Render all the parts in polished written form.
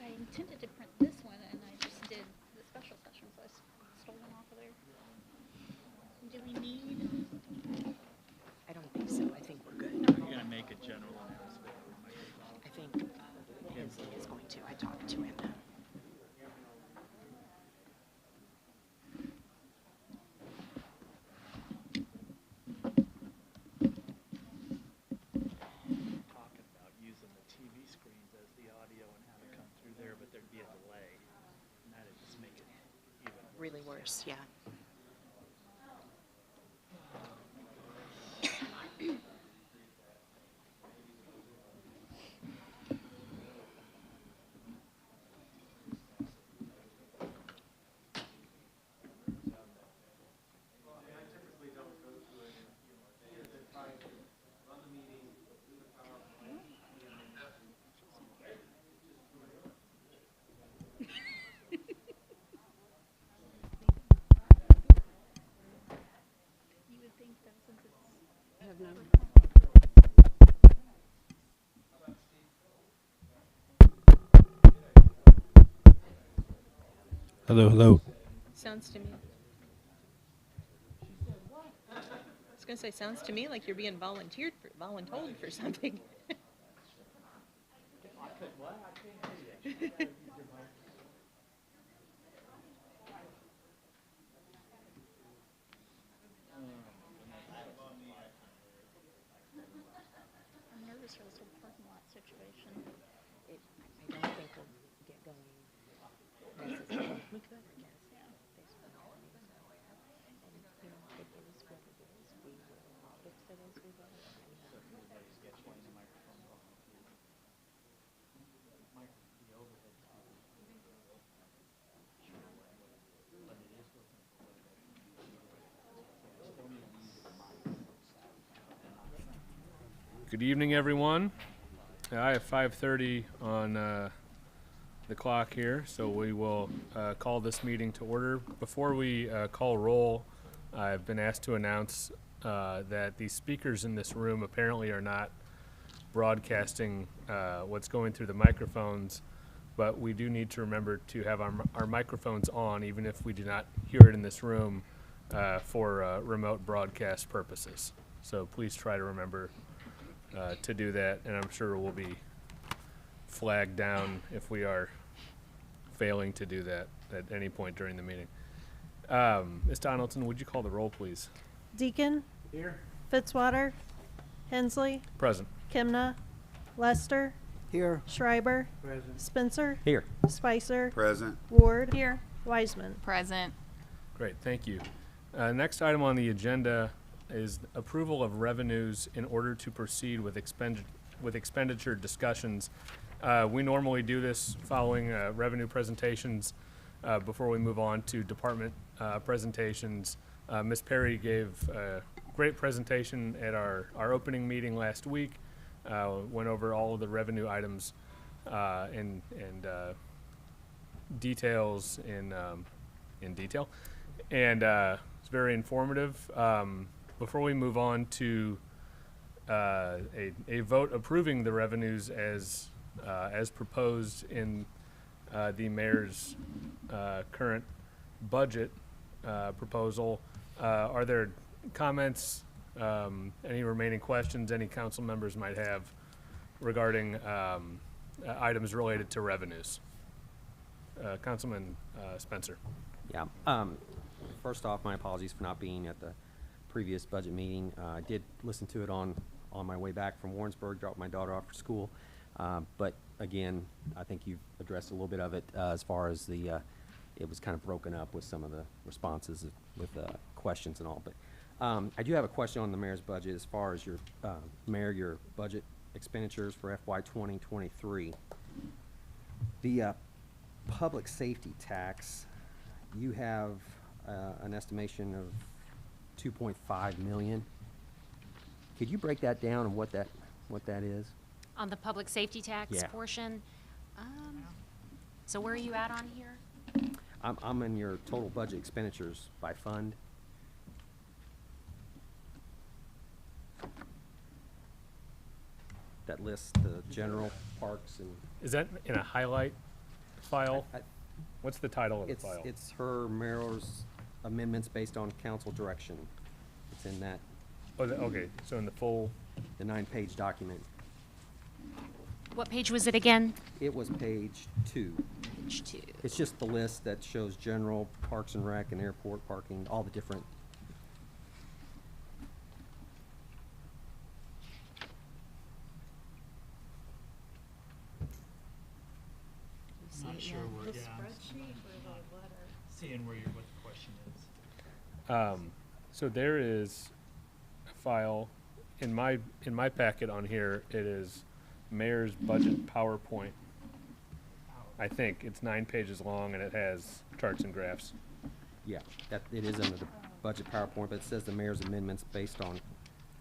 I intended to print this one, and I just did the special session, so I stole one off of there. Do we need? I don't think so. I think we're good. You're going to make a general announcement. I think Hensley is going to. I talked to him. Talking about using the TV screens as the audio and how to come through there, but there'd be a delay. And that'd just make it even worse. Really worse, yeah. You would think that since it's. I have none. Hello, hello. Sounds to me. I was going to say, sounds to me like you're being voluntold for something. I'm nervous for this whole parking lot situation. I don't think we'll get going necessarily. We could, yes. Yeah. Based on all of these. And, you know, it is what it is. We will fix it as we go. Everybody's getting the microphone off. The overhead. But it is working. Good evening, everyone. I have 5:30 on the clock here, so we will call this meeting to order. Before we call roll, I've been asked to announce that the speakers in this room apparently are not broadcasting what's going through the microphones, but we do need to remember to have our microphones on, even if we do not hear it in this room, for remote broadcast purposes. So please try to remember to do that, and I'm sure we'll be flagged down if we are failing to do that at any point during the meeting. Ms. Donaldson, would you call the roll, please? Deacon. Here. Fitzwater. Hensley. Present. Kimna. Lester. Here. Schreiber. Present. Spencer. Here. Spicer. Present. Ward. Here. Wiseman. Present. Great, thank you. Next item on the agenda is approval of revenues in order to proceed with expenditure discussions. We normally do this following revenue presentations before we move on to department presentations. Ms. Perry gave a great presentation at our opening meeting last week, went over all of the revenue items and details in detail, and it's very informative. Before we move on to a vote approving the revenues as proposed in the mayor's current budget proposal, are there comments, any remaining questions any council members might have regarding items related to revenues? Councilman Spencer. Yeah. First off, my apologies for not being at the previous budget meeting. I did listen to it on my way back from Warrensburg, dropped my daughter off for school. But again, I think you've addressed a little bit of it as far as it was kind of broken up with some of the responses with questions and all. But I do have a question on the mayor's budget as far as your budget expenditures for FY 2023. The public safety tax, you have an estimation of 2.5 million. Could you break that down and what that is? On the public safety tax Yeah. portion? So where are you at on here? I'm in your total budget expenditures by fund. That lists the general parks and Is that in a highlight file? I- What's the title of the It's, file? it's her mayor's amendments based on council direction. It's in that, Oh, okay, so in the full, the 9-page document. What page was it again? It was page 2. Page 2. It's just the list that shows general, parks and rec, and airport parking, all the different. Not sure where, yeah. Seeing where what the question is. so there is a file in my packet on here. It is mayor's budget PowerPoint. I think it's 9 pages long and it has charts and graphs. Yeah, that, it is under the budget PowerPoint, but it says the mayor's amendments based on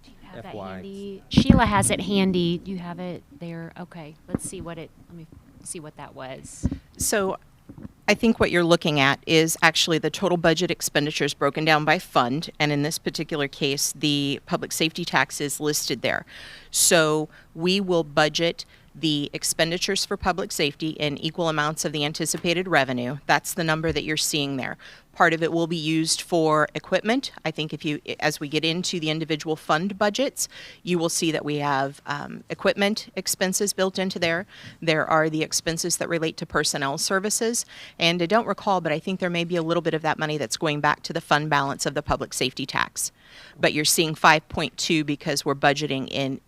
Do you have that FY. handy? Sheila has it handy. You have it there. Okay, let me see what that was. So I think what you're looking at is actually the total budget expenditures broken down by fund, and in this particular case, the public safety tax is listed there. So we will budget the expenditures for public safety in equal amounts of the anticipated revenue. That's the number that you're seeing there. Part of it will be used for equipment. I think as we get into the individual fund budgets, you will see that we have equipment expenses built into there. There are the expenses that relate to personnel services. And I don't recall, but I think there may be a little bit of that money that's going back to the fund balance of the public safety tax. But you're seeing 5.2 because we're budgeting in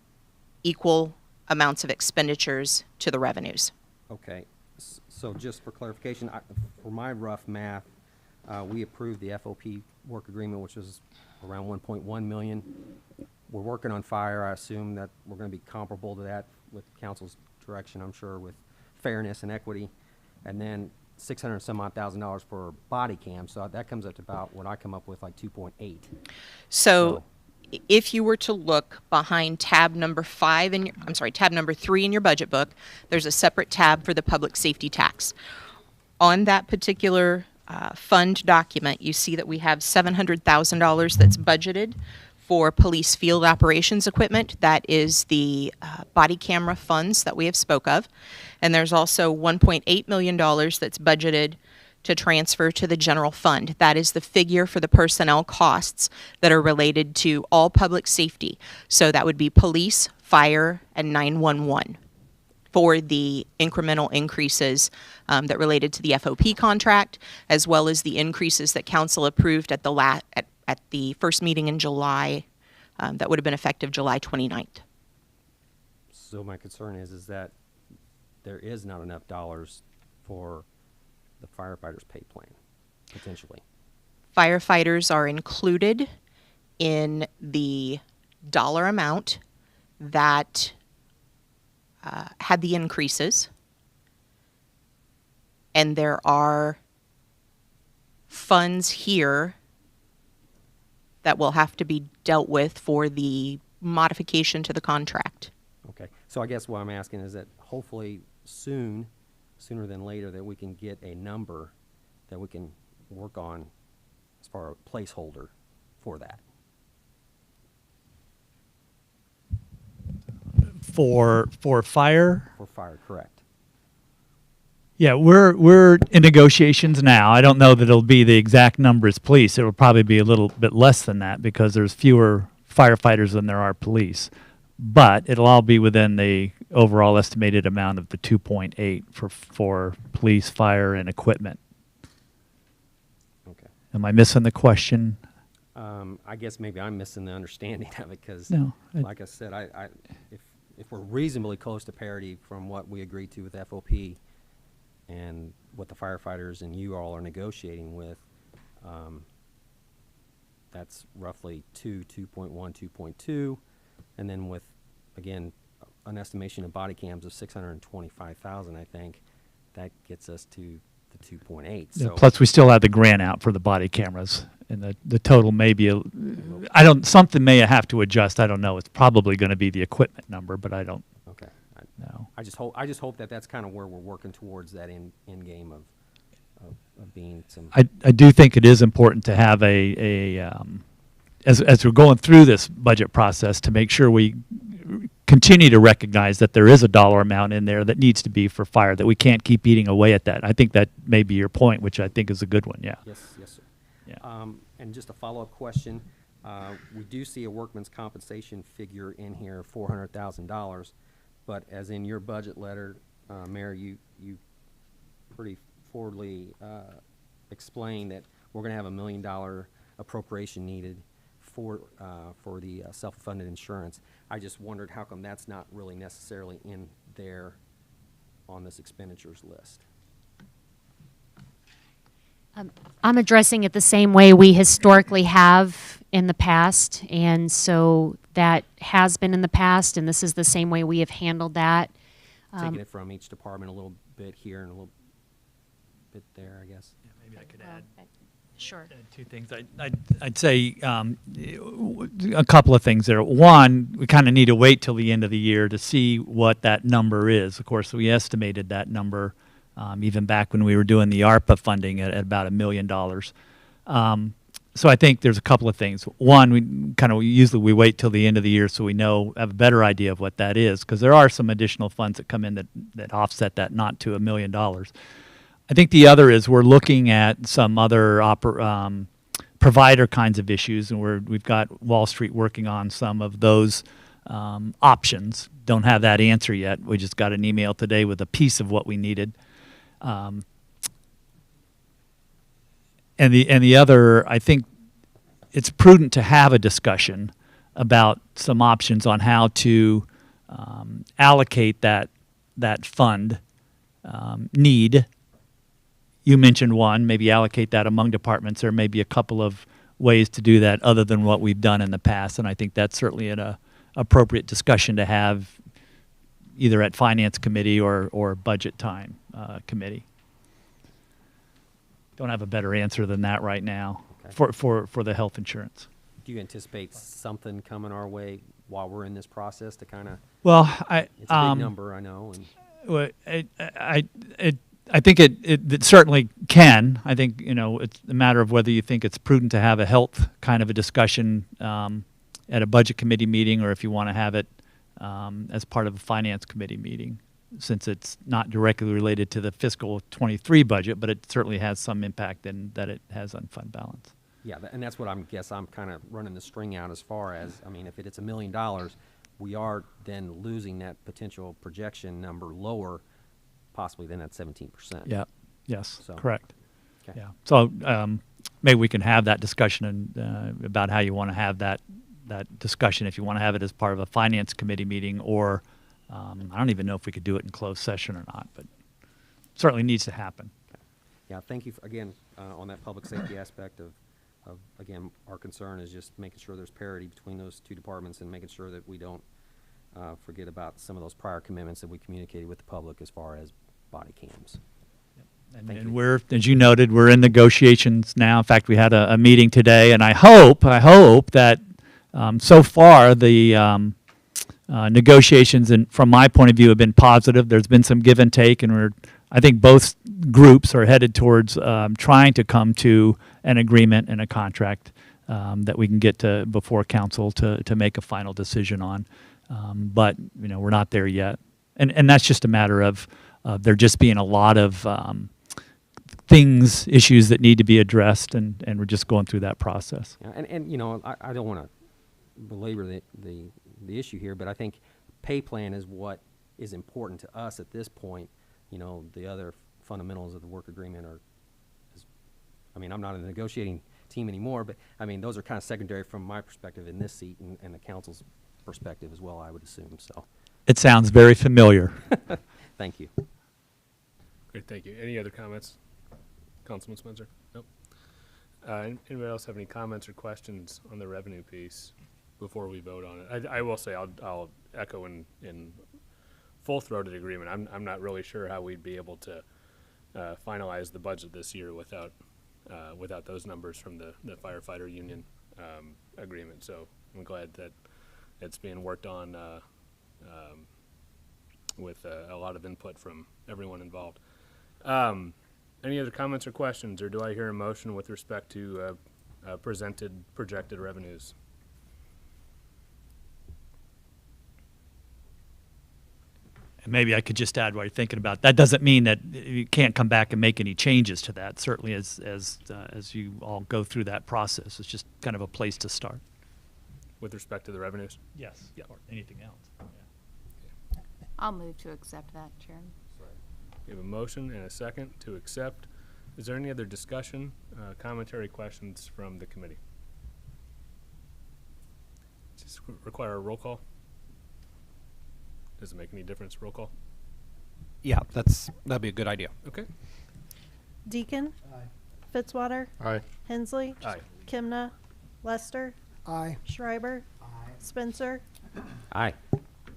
equal amounts of expenditures to the revenues. Okay, so just for clarification, for my rough math, we approved the FOP work agreement, which was around 1.1 million. We're working on fire. I assume that we're going to be comparable to that with council's direction, I'm sure, with fairness and equity. And then 600 some odd $1,000 for body cam. So that comes up to about what I come up with, like 2.8. So if you were to look behind tab number 3 in your budget book, there's a separate tab for the public safety tax. On that particular fund document, you see that we have $700,000 that's budgeted for police field operations equipment. That is the body camera funds that we have spoke of. And there's also $1.8 million that's budgeted to transfer to the general fund. That is the figure for the personnel costs that are related to all public safety. So that would be police, fire, and 911 for the incremental increases that related to the FOP contract, as well as the increases that council approved at the first meeting in July that would have been effective July 29th. So my concern is that there is not enough dollars for the firefighters' pay plan, potentially. Firefighters are included in the dollar amount that had the increases. And there are funds here that will have to be dealt with for the modification to the contract. Okay, so I guess what I'm asking is that hopefully sooner than later, that we can get a number that we can work on as far as a placeholder for that. For fire. For fire, correct. Yeah, we're in negotiations now. I don't know that it'll be the exact number as police. It will probably be a little bit less than that because there's fewer firefighters than there are police. But it'll all be within the overall estimated amount of the 2.8 for police, fire, and equipment. Okay. Am I missing the question? I guess maybe I'm missing the understanding of it because, No, like I said, if we're reasonably close to parity from what we agreed to with FOP and what the firefighters and you all are negotiating with, that's roughly 2.1, 2.2. And then with, again, an estimation of body cams of 625,000, I think, that gets us to the 2.8. Yeah, So plus, we still have the grant out for the body cameras, and the total may be something may have to adjust. I don't know. It's probably going to be the equipment number, but I don't okay. know. I just hope that that's kind of where we're working towards that end game of being some. I do think it is important to have as we're going through this budget process to make sure we continue to recognize that there is a dollar amount in there that needs to be for fire, that we can't keep eating away at that. I think that may be your point, which I think is a good one, yeah. Yes, yes, sir. Yeah. And just a follow-up question. We do see a workman's compensation figure in here, $400,000, but as in your budget letter, Mayor, you pretty forwardly explained that we're going to have $1 million appropriation needed for the self-funded insurance. I just wondered how come that's not really necessarily in there on this expenditures list. I'm addressing it the same way we historically have in the past, and so that has been in the past, and this is the same way we have handled that. Taking it from each department a little bit here and a little bit there, I guess. Yeah, maybe I could add. Sure. Two things. I'd say a couple of things there. One, we kind of need to wait till the end of the year to see what that number is. Of course, we estimated that number even back when we were doing the ARPA funding at about $1 million. So I think there's a couple of things. One, we wait till the end of the year so we have a better idea of what that is, because there are some additional funds that come in that offset that, not to $1 million. I think the other is we're looking at some other provider kinds of issues, and we've got Wall Street working on some of those options. Don't have that answer yet. We just got an email today with a piece of what we needed. And the other, I think it's prudent to have a discussion about some options on how to allocate that fund need. You mentioned one, maybe allocate that among departments. There may be a couple of ways to do that other than what we've done in the past, and I think that's certainly an appropriate discussion to have either at Finance Committee or Budget Time Committee. Don't have a better answer than that right now. Okay. for the health insurance. Do you anticipate something coming our way while we're in this process to kind of? Well, it's a big number, I know. And well, I think it certainly can. I think, it's a matter of whether you think it's prudent to have a health kind of a discussion at a budget committee meeting, or if you want to have it as part of a finance committee meeting, since it's not directly related to the fiscal 23 budget, but it certainly has some impact in that it has on fund balance. Yeah, and that's what I'm kind of running the string out as far as, if it's $1 million, we are then losing that potential projection number lower, possibly than that 17%. Yeah. Yes. So, correct. okay. Yeah. So maybe we can have that discussion about how you want to have that discussion. If you want to have it as part of a finance committee meeting, or I don't even know if we could do it in closed session or not, but certainly needs to happen. Okay. Yeah. Thank you again on that public safety aspect of again, our concern is just making sure there's parity between those two departments and making sure that we don't forget about some of those prior commitments that we communicated with the public as far as body cams. And we're, as you noted, we're in negotiations now. In fact, we had a meeting today, and I hope that so far the negotiations, from my point of view, have been positive. There's been some give and take, and I think both groups are headed towards trying to come to an agreement and a contract that we can get to before council to make a final decision on. But we're not there yet, and that's just a matter of there just being a lot of issues that need to be addressed, and we're just going through that process. Yeah, and I don't want to belabor the issue here, but I think pay plan is what is important to us at this point. The other fundamentals of the work agreement I'm not in the negotiating team anymore, but those are kind of secondary from my perspective in this seat and the council's perspective as well, I would assume. So it sounds very familiar. Thank you. Great, thank you. Any other comments? Councilman Spencer? Nope. Anybody else have any comments or questions on the revenue piece before we vote on it? I will say I'll echo in full-throated agreement. I'm not really sure how we'd be able to finalize the budget this year without those numbers from the firefighter union agreement. So I'm glad that it's being worked on with a lot of input from everyone involved. Any other comments or questions, or do I hear a motion with respect to projected revenues? Maybe I could just add while you're thinking about that. Doesn't mean that you can't come back and make any changes to that. Certainly, as you all go through that process, it's just kind of a place to start. With respect to the revenues? Yes. Yeah. Or anything else. I'll move to accept that, Chairman. We have a motion and a second to accept. Is there any other discussion, commentary, questions from the committee? Does this require a roll call? Does it make any difference, roll call? Yeah, that'd be a good idea. Okay. Deacon. Fitzwater. Aye. Hensley. Aye. Kimna. Lester. Aye. Schreiber. Spencer. Aye.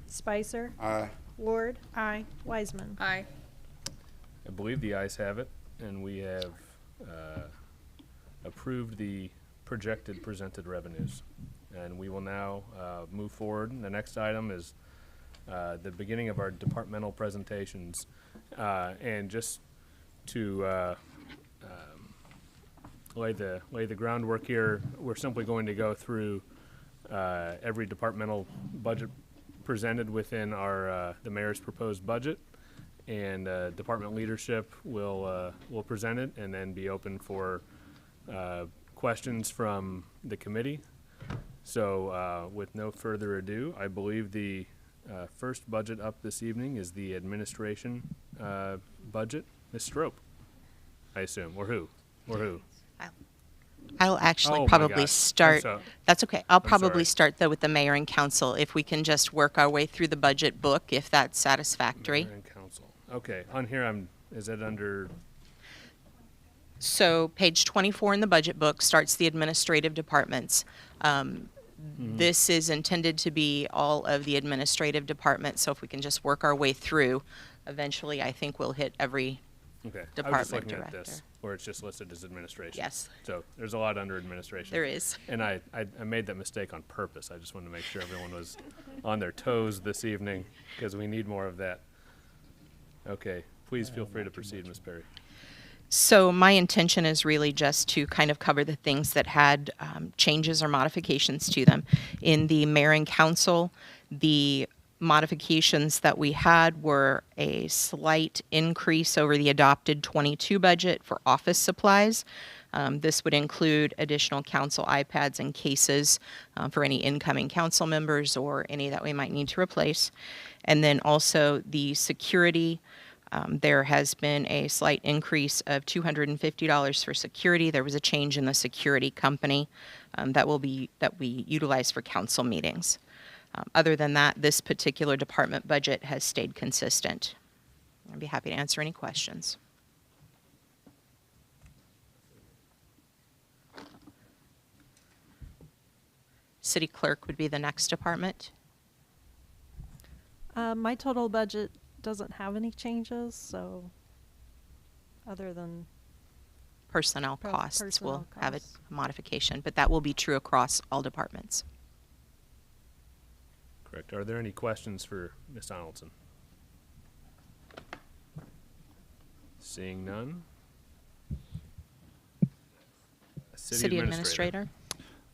Spicer. Aye. Ward. Aye. Wiseman. Aye. I believe the ayes have it, and we have approved the projected presented revenues. And we will now move forward. The next item is the beginning of our departmental presentations. And just to lay the groundwork here, we're simply going to go through every departmental budget presented within our the mayor's proposed budget, and department leadership will present it and then be open for questions from the committee. So with no further ado, I believe the first budget up this evening is the administration budget. Ms. Strope, I assume, or who? I'll actually Oh my probably gosh. I'm start. so- That's okay. I'll I'm probably sorry. start though with the mayor and council if we can just work our way through the budget book, if that's satisfactory. Mayor and council. Okay, on here is it under, So page 24 in the budget book starts the administrative departments. This is intended to be all of the administrative departments, so if we can just work our way through, eventually I think we'll hit every, okay. I was just Department looking at this, director. where it's just listed as administration. Yes. So there's a lot under administration. there is. And I made that mistake on purpose. I just wanted to make sure everyone was on their toes this evening, because we need more of that. Okay, please feel free to proceed, Ms. Perry. So my intention is really just to kind of cover the things that had changes or modifications to them. In the mayor and council, the modifications that we had were a slight increase over the adopted 22 budget for office supplies. This would include additional council iPads and cases for any incoming council members or any that we might need to replace. And then also the security. There has been a slight increase of $250 for security. There was a change in the security company that we utilize for council meetings. Other than that, this particular department budget has stayed consistent. I'd be happy to answer any questions. City clerk would be the next department. My total budget doesn't have any changes, so other than Personnel costs will personnel have a costs. modification, but that will be true across all departments. Correct. Are there any questions for Ms. Donaldson? Seeing none. City administrator.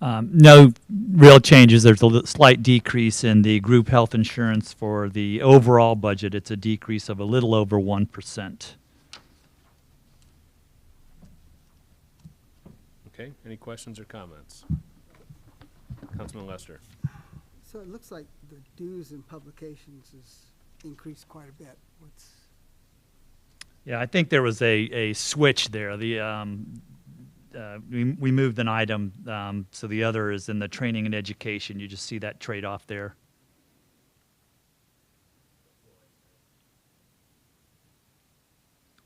No real changes. There's a slight decrease in the group health insurance for the overall budget. It's a decrease of a little over 1%. Okay, any questions or comments? Councilman Lester. So it looks like the dues and publications has increased quite a bit. Yeah, I think there was a switch there. We moved an item, so the other is in the training and education. You just see that trade-off there.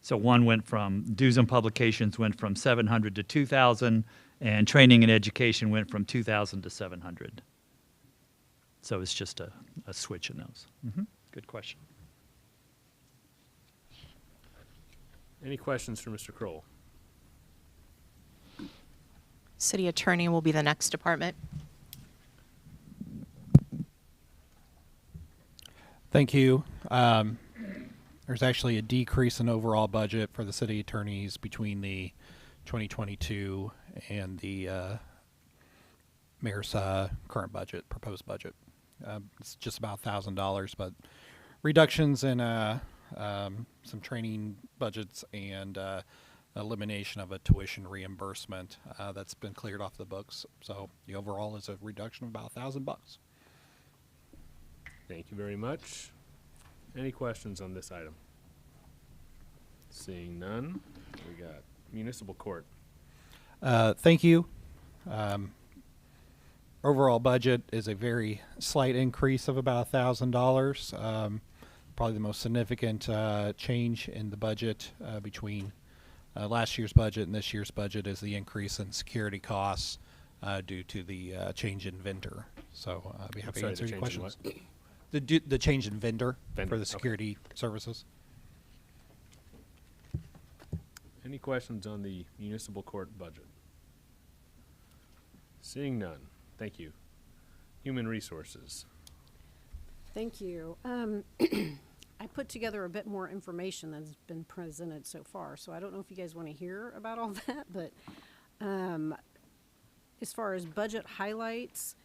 So one went from, dues and publications went from 700 to 2,000, and training and education went from 2,000 to 700. So it's just a switch in those. Good question. Any questions for Mr. Kroll? City attorney will be the next department. Thank you. There's actually a decrease in overall budget for the city attorneys between the 2022 and the mayor's current budget, proposed budget. It's just about $1,000, but reductions in some training budgets and elimination of a tuition reimbursement that's been cleared off the books. So the overall is a reduction of about $1,000. Thank you very much. Any questions on this item? Seeing none, we got municipal court. Thank you. Overall budget is a very slight increase of about $1,000. Probably the most significant change in the budget between last year's budget and this year's budget is the increase in security costs due to the change in vendor. So I'll be happy to answer your questions. The change in vendor for the security services. Any questions on the municipal court budget? Seeing none, thank you. Human resources. Thank you. I put together a bit more information than's been presented so far, so I don't know if you guys want to hear about all that, but as far as budget highlights,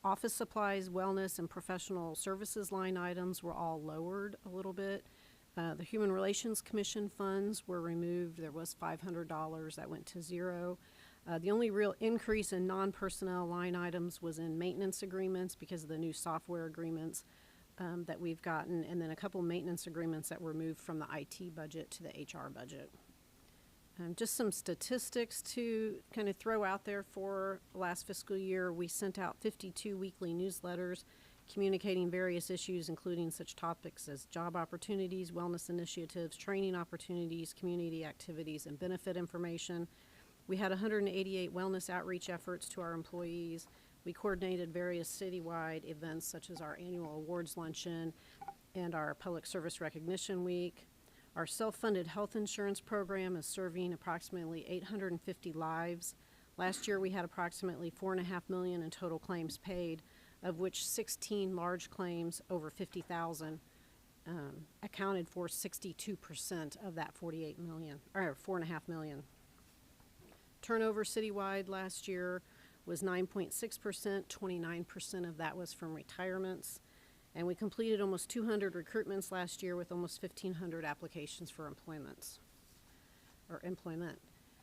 office supplies, wellness, and professional services line items were all lowered a little bit. The Human Relations Commission funds were removed. There was $500 that went to zero. The only real increase in non-personnel line items was in maintenance agreements because of the new software agreements that we've gotten, and then a couple maintenance agreements that were moved from the IT budget to the HR budget. Just some statistics to kind of throw out there for last fiscal year. We sent out 52 weekly newsletters communicating various issues, including such topics as job opportunities, wellness initiatives, training opportunities, community activities, and benefit information. We had 188 wellness outreach efforts to our employees. We coordinated various citywide events such as our annual awards luncheon and our public service recognition week. Our self-funded health insurance program is serving approximately 850 lives. Last year we had approximately $4.5 million in total claims paid, of which 16 large claims over 50,000 accounted for 62% of that 48 million, or 4.5 million. Turnover citywide last year was 9.6%, 29% of that was from retirements. And we completed almost 200 recruitments last year with almost 1,500 applications for employment.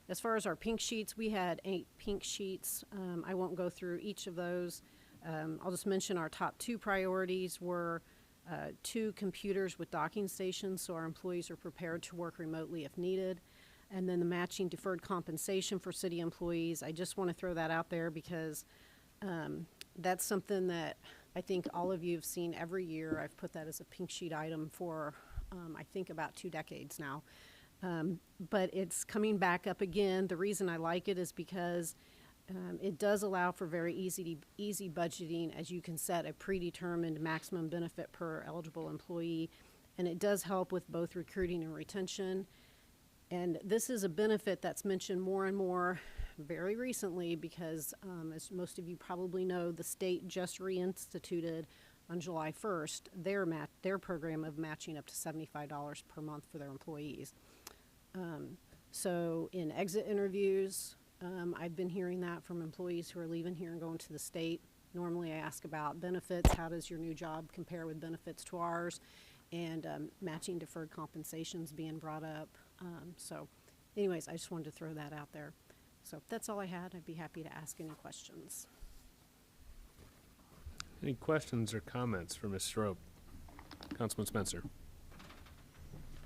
As far as our pink sheets, we had 8 pink sheets. I won't go through each of those. I'll just mention our top 2 priorities were 2 computers with docking stations so our employees are prepared to work remotely if needed. And then the matching deferred compensation for city employees. I just want to throw that out there because that's something that I think all of you have seen every year. I've put that as a pink sheet item for, I think, about 2 decades now. But it's coming back up again. The reason I like it is because it does allow for very easy budgeting, as you can set a predetermined maximum benefit per eligible employee. And it does help with both recruiting and retention. And this is a benefit that's mentioned more and more very recently because, as most of you probably know, the state just reinstituted on July 1st their program of matching up to $75 per month for their employees. So in exit interviews, I've been hearing that from employees who are leaving here and going to the state. Normally I ask about benefits. How does your new job compare with benefits to ours? And matching deferred compensations being brought up. So anyways, I just wanted to throw that out there. So that's all I had. I'd be happy to ask any questions. Any questions or comments for Ms. Strope? Councilman Spencer.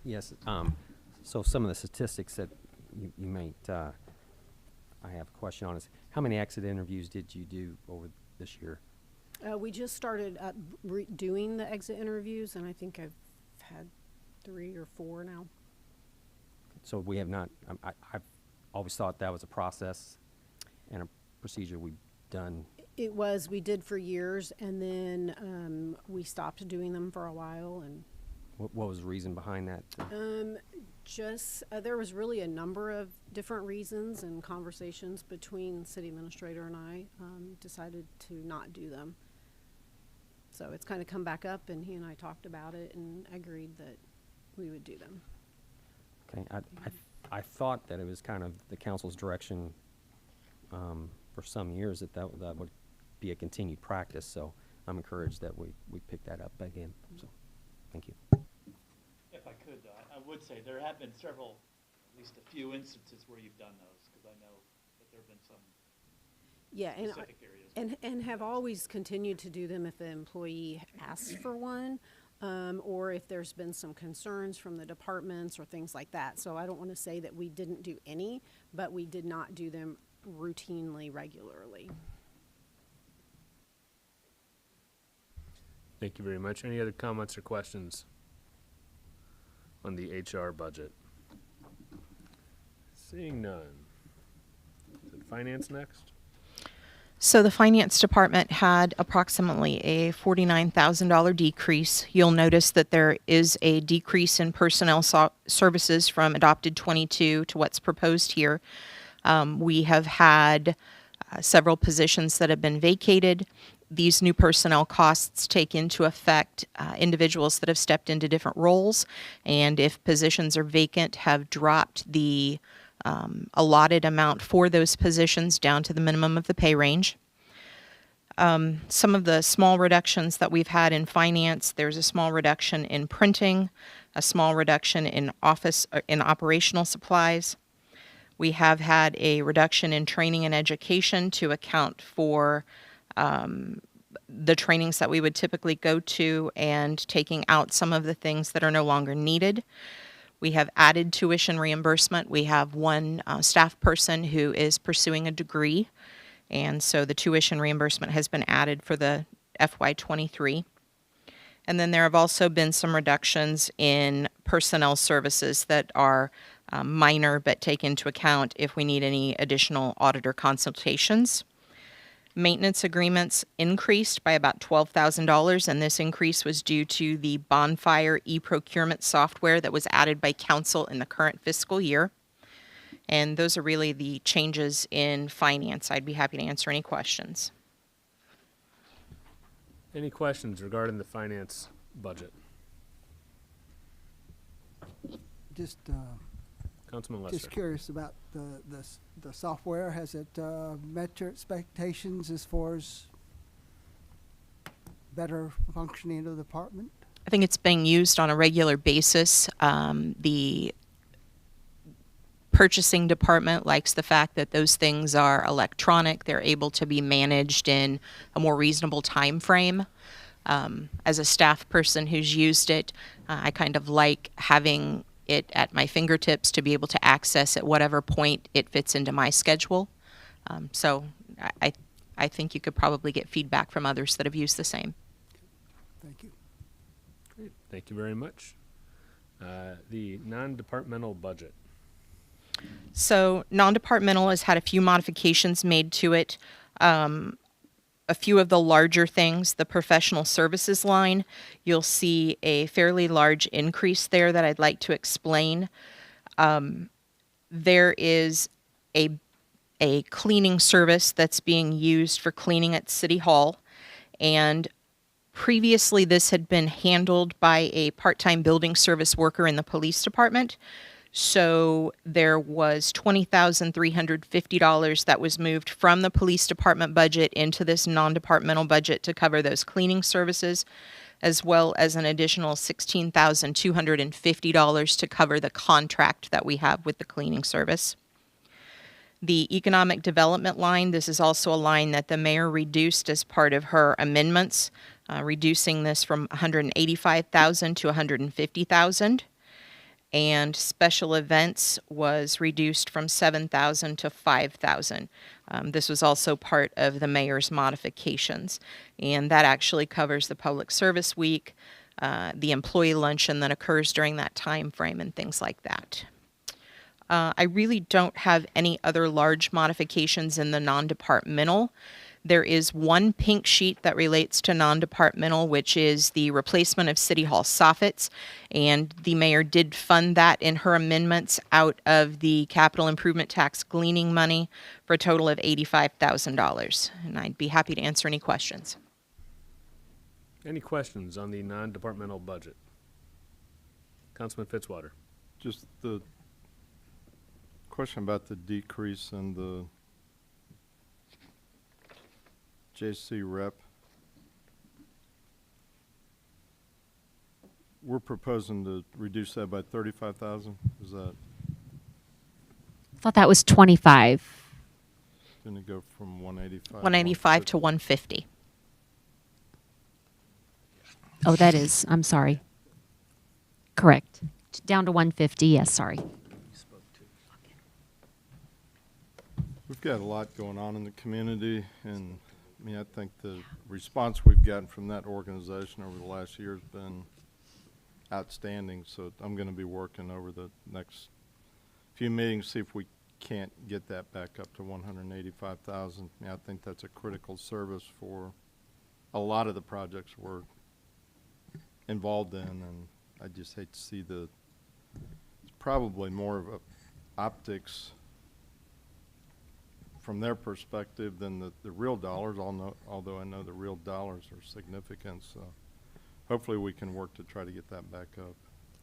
Yes. So some of the statistics that you might, I have a question on is how many exit interviews did you do over this year? We just started doing the exit interviews, and I think I've had 3 or 4 now. So we have not, I've always thought that was a process and a procedure we've done. It was, we did for years, and then we stopped doing them for a while. And What was the reason behind that? There was really a number of different reasons and conversations between city administrator and I decided to not do them. So it's kind of come back up, and he and I talked about it and agreed that we would do them. Okay, I thought that it was kind of the council's direction for some years that would be a continued practice. So I'm encouraged that we pick that up again. So Thank you. If I could, though, I would say there have been several, at least a few instances where you've done those, because I know that there have been some Yeah, specific areas. and have always continued to do them if the employee asks for one, or if there's been some concerns from the departments or things like that. So I don't want to say that we didn't do any, but we did not do them routinely, regularly. Thank you very much. Any other comments or questions on the HR budget? Seeing none. Is it finance next? So the finance department had approximately a $49,000 decrease. You'll notice that there is a decrease in personnel services from adopted 22 to what's proposed here. We have had several positions that have been vacated. These new personnel costs take into effect individuals that have stepped into different roles, and if positions are vacant, have dropped the allotted amount for those positions down to the minimum of the pay range. Some of the small reductions that we've had in finance, there's a small reduction in printing, a small reduction in operational supplies. We have had a reduction in training and education to account for the trainings that we would typically go to and taking out some of the things that are no longer needed. We have added tuition reimbursement. We have one staff person who is pursuing a degree, and so the tuition reimbursement has been added for the FY23. And then there have also been some reductions in personnel services that are minor but take into account if we need any additional auditor consultations. Maintenance agreements increased by about $12,000, and this increase was due to the Bonfire e-procurement software that was added by council in the current fiscal year. And those are really the changes in finance. I'd be happy to answer any questions. Any questions regarding the finance budget? Just, Councilman Lester. just curious about the software. Has it met your expectations as far as better functioning of the department? I think it's being used on a regular basis. The purchasing department likes the fact that those things are electronic. They're able to be managed in a more reasonable time frame. As a staff person who's used it, I kind of like having it at my fingertips to be able to access at whatever point it fits into my schedule. So I think you could probably get feedback from others that have used the same. Thank you. Great. Thank you very much. The non-departmental budget. So non-departmental has had a few modifications made to it. A few of the larger things, the professional services line, you'll see a fairly large increase there that I'd like to explain. There is a cleaning service that's being used for cleaning at City Hall, and previously this had been handled by a part-time building service worker in the police department. So there was $20,350 that was moved from the police department budget into this non-departmental budget to cover those cleaning services, as well as an additional $16,250 to cover the contract that we have with the cleaning service. The economic development line, this is also a line that the mayor reduced as part of her amendments, reducing this from $185,000 to $150,000. And special events was reduced from $7,000 to $5,000. This was also part of the mayor's modifications, and that actually covers the Public Service Week, the employee luncheon that occurs during that time frame, and things like that. I really don't have any other large modifications in the non-departmental. There is one pink sheet that relates to non-departmental, which is the replacement of City Hall soffits, and the mayor did fund that in her amendments out of the capital improvement tax gleaning money for a total of $85,000. And I'd be happy to answer any questions. Any questions on the non-departmental budget? Councilman Fitzwater. Just the question about the decrease in the JC rep. we're proposing to reduce that by 35,000. Is that I thought that was 25. going to go from 185? 185 to 150. Oh, that is, I'm sorry. Correct. Down to 150, yes, sorry. We've got a lot going on in the community, and I mean, I think the response we've gotten from that organization over the last year has been outstanding. So I'm going to be working over the next few meetings, see if we can't get that back up to 185,000. I mean, I think that's a critical service for a lot of the projects we're involved in, and I just hate to see it's probably more of a optics from their perspective than the real dollars, although I know the real dollars are significant. So hopefully we can work to try to get that back up.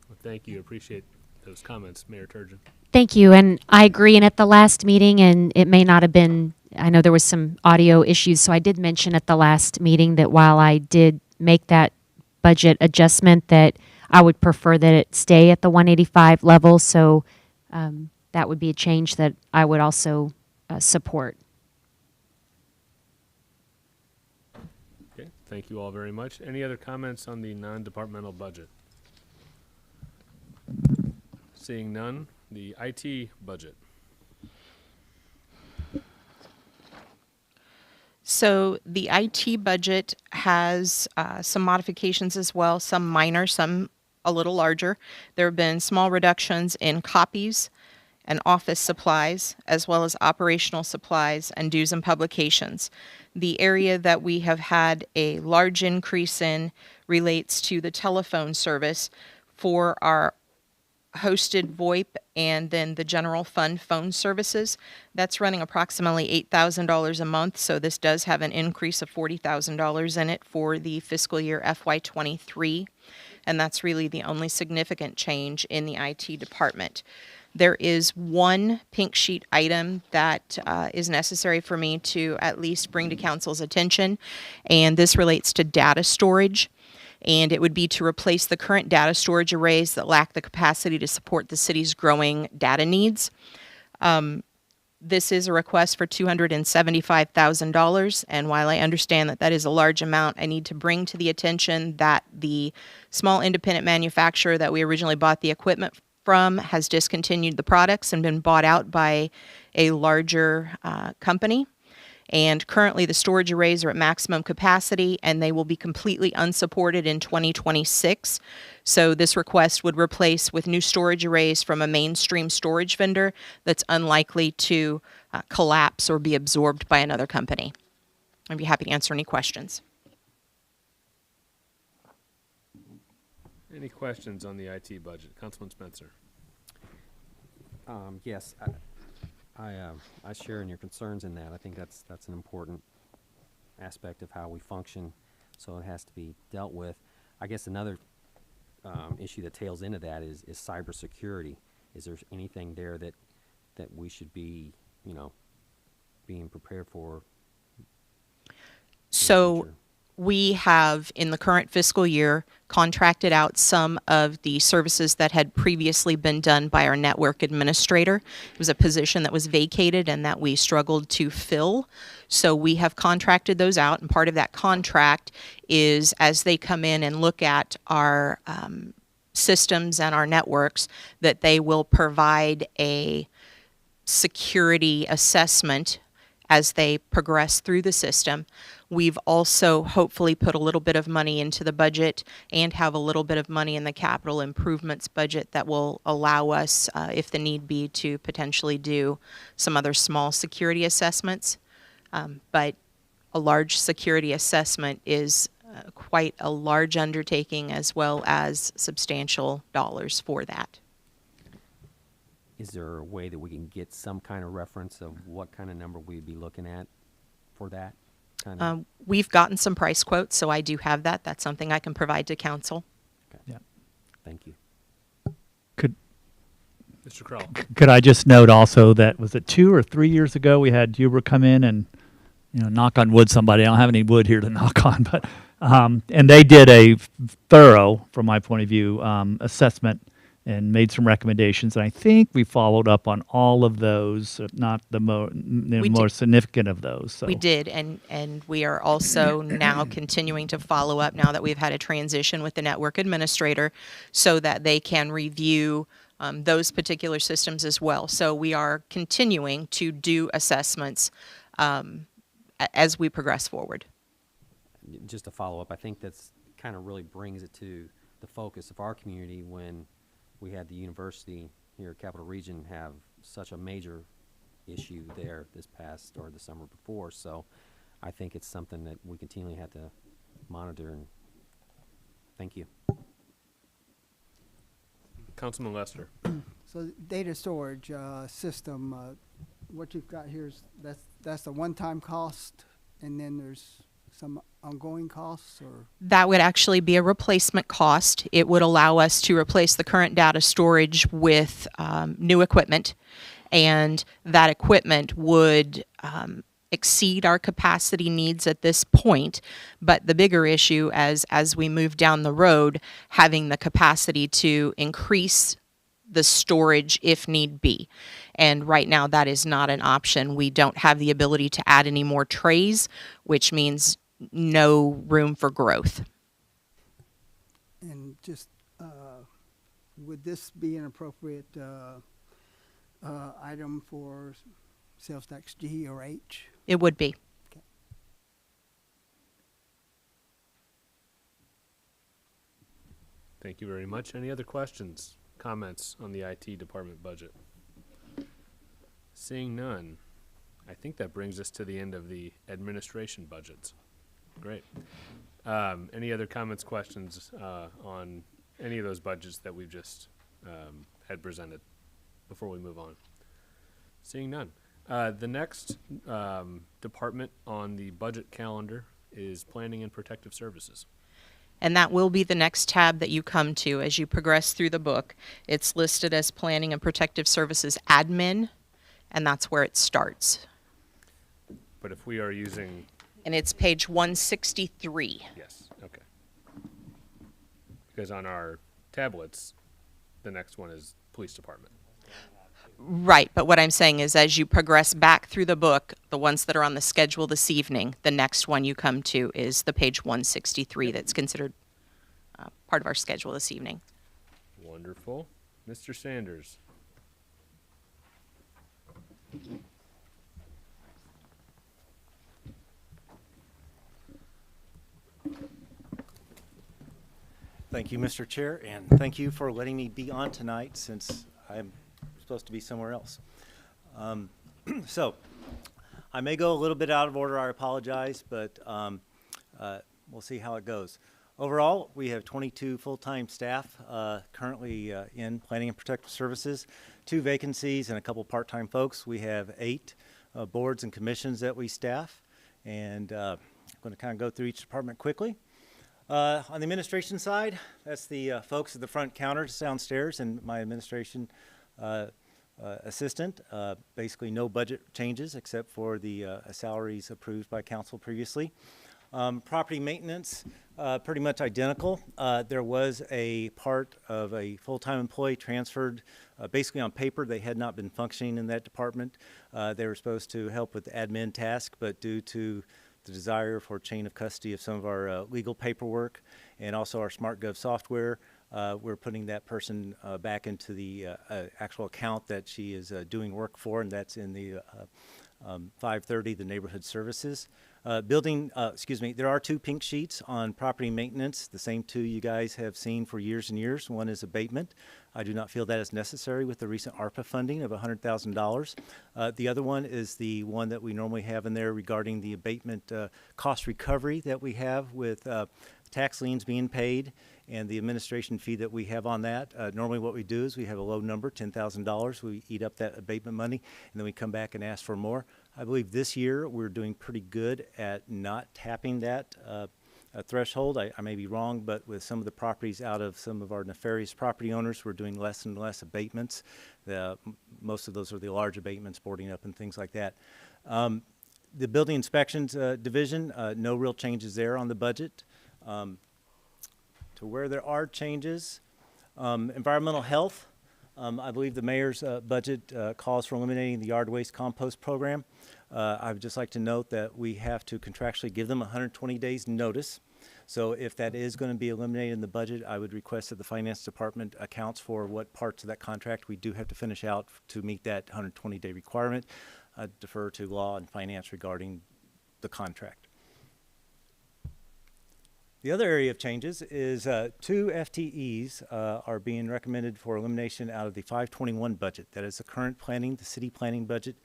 Well, thank you. Appreciate those comments, Mayor Turgeon. Thank you, and I agree. And at the last meeting, and it may not have been, I know there was some audio issues, so I did mention at the last meeting that while I did make that budget adjustment, that I would prefer that it stay at the 185 level. So that would be a change that I would also support. Okay, thank you all very much. Any other comments on the non-departmental budget? Seeing none, the IT budget. So the IT budget has some modifications as well, some minor, some a little larger. There have been small reductions in copies and office supplies, as well as operational supplies and dues and publications. The area that we have had a large increase in relates to the telephone service for our hosted VoIP and then the general fund phone services. That's running approximately $8,000 a month, so this does have an increase of $40,000 in it for the fiscal year FY23, and that's really the only significant change in the IT department. There is one pink sheet item that is necessary for me to at least bring to council's attention, and this relates to data storage. And it would be to replace the current data storage arrays that lack the capacity to support the city's growing data needs. This is a request for $275,000, and while I understand that that is a large amount, I need to bring to the attention that the small independent manufacturer that we originally bought the equipment from has discontinued the products and been bought out by a larger company. And currently the storage arrays are at maximum capacity, and they will be completely unsupported in 2026. So this request would replace with new storage arrays from a mainstream storage vendor that's unlikely to collapse or be absorbed by another company. I'd be happy to answer any questions. Any questions on the IT budget? Councilman Spencer. Yes, I share in your concerns in that. I think that's an important aspect of how we function, so it has to be dealt with. I guess another issue that tails into that is cybersecurity. Is there anything there that we should be, being prepared for? So we have, in the current fiscal year, contracted out some of the services that had previously been done by our network administrator. It was a position that was vacated and that we struggled to fill. So we have contracted those out, and part of that contract is as they come in and look at our systems and our networks, that they will provide a security assessment as they progress through the system. We've also hopefully put a little bit of money into the budget and have a little bit of money in the capital improvements budget that will allow us, if the need be, to potentially do some other small security assessments. But a large security assessment is quite a large undertaking, as well as substantial dollars for that. Is there a way that we can get some kind of reference of what kind of number we'd be looking at for that? We've gotten some price quotes, so I do have that. That's something I can provide to council. Okay. Yeah. Thank you. Mr. Kroll. Could I just note also that, was it 2 or 3 years ago, we had Huber come in and, knock on wood somebody. I don't have any wood here to knock on, but And they did a thorough, from my point of view, assessment and made some recommendations. And I think we followed up on all of those, if not the more significant of those. So. We did, and we are also now continuing to follow up now that we've had a transition with the network administrator so that they can review those particular systems as well. So we are continuing to do assessments as we progress forward. Just to follow up, I think that's kind of really brings it to the focus of our community when we had the university here at Capital Region have such a major issue there this past or the summer before. So I think it's something that we continually have to monitor, and thank you. Councilman Lester. So data storage system, what you've got here is that's a one-time cost, and then there's some ongoing costs, or? That would actually be a replacement cost. It would allow us to replace the current data storage with new equipment, and that equipment would exceed our capacity needs at this point. But the bigger issue as we move down the road, having the capacity to increase the storage if need be. And right now that is not an option. We don't have the ability to add any more trays, which means no room for growth. And just, would this be an appropriate item for sales tax G or H? It would be. Okay. Thank you very much. Any other questions, comments on the IT department budget? Seeing none, I think that brings us to the end of the administration budgets. Great. Any other comments, questions on any of those budgets that we've just had presented before we move on? Seeing none. The next department on the budget calendar is Planning and Protective Services. And that will be the next tab that you come to as you progress through the book. It's listed as Planning and Protective Services Admin, and that's where it starts. But if we are using... And it's page 163. Yes, okay. Because on our tablets, the next one is Police Department. Right, but what I'm saying is as you progress back through the book, the ones that are on the schedule this evening, the next one you come to is the page 163 that's considered part of our schedule this evening. Wonderful. Mr. Sanders. Thank you, Mr. Chair, and thank you for letting me be on tonight since I'm supposed to be somewhere else. So, I may go a little bit out of order, I apologize, but we'll see how it goes. Overall, we have 22 full-time staff currently in Planning and Protective Services, 2 vacancies and a couple part-time folks. We have 8 boards and commissions that we staff, and I'm going to kind of go through each department quickly. On the administration side, that's the folks at the front counter downstairs and my administration assistant. Basically no budget changes except for the salaries approved by council previously. Property maintenance, pretty much identical. There was a part of a full-time employee transferred basically on paper. They had not been functioning in that department. They were supposed to help with admin tasks, but due to the desire for chain of custody of some of our legal paperwork and also our SmartGov software, we're putting that person back into the actual account that she is doing work for, and that's in the 530, the neighborhood services. There are 2 pink sheets on property maintenance, the same 2 you guys have seen for years and years. One is abatement. I do not feel that is necessary with the recent ARPA funding of $100,000. The other one is the one that we normally have in there regarding the abatement cost recovery that we have with tax liens being paid and the administration fee that we have on that. Normally what we do is we have a low number, $10,000. We eat up that abatement money, and then we come back and ask for more. I believe this year we're doing pretty good at not tapping that threshold. I may be wrong, but with some of the properties out of some of our nefarious property owners, we're doing less and less abatements. Most of those are the large abatements, boarding up and things like that. The building inspections division, no real changes there on the budget. To where there are changes, environmental health, I believe the mayor's budget calls for eliminating the yard waste compost program. I would just like to note that we have to contractually give them 120 days notice. So if that is going to be eliminated in the budget, I would request that the finance department accounts for what parts of that contract we do have to finish out to meet that 120-day requirement. I defer to law and finance regarding the contract. The other area of changes is 2 FTEs are being recommended for elimination out of the 521 budget. That is the current planning, the city planning budget.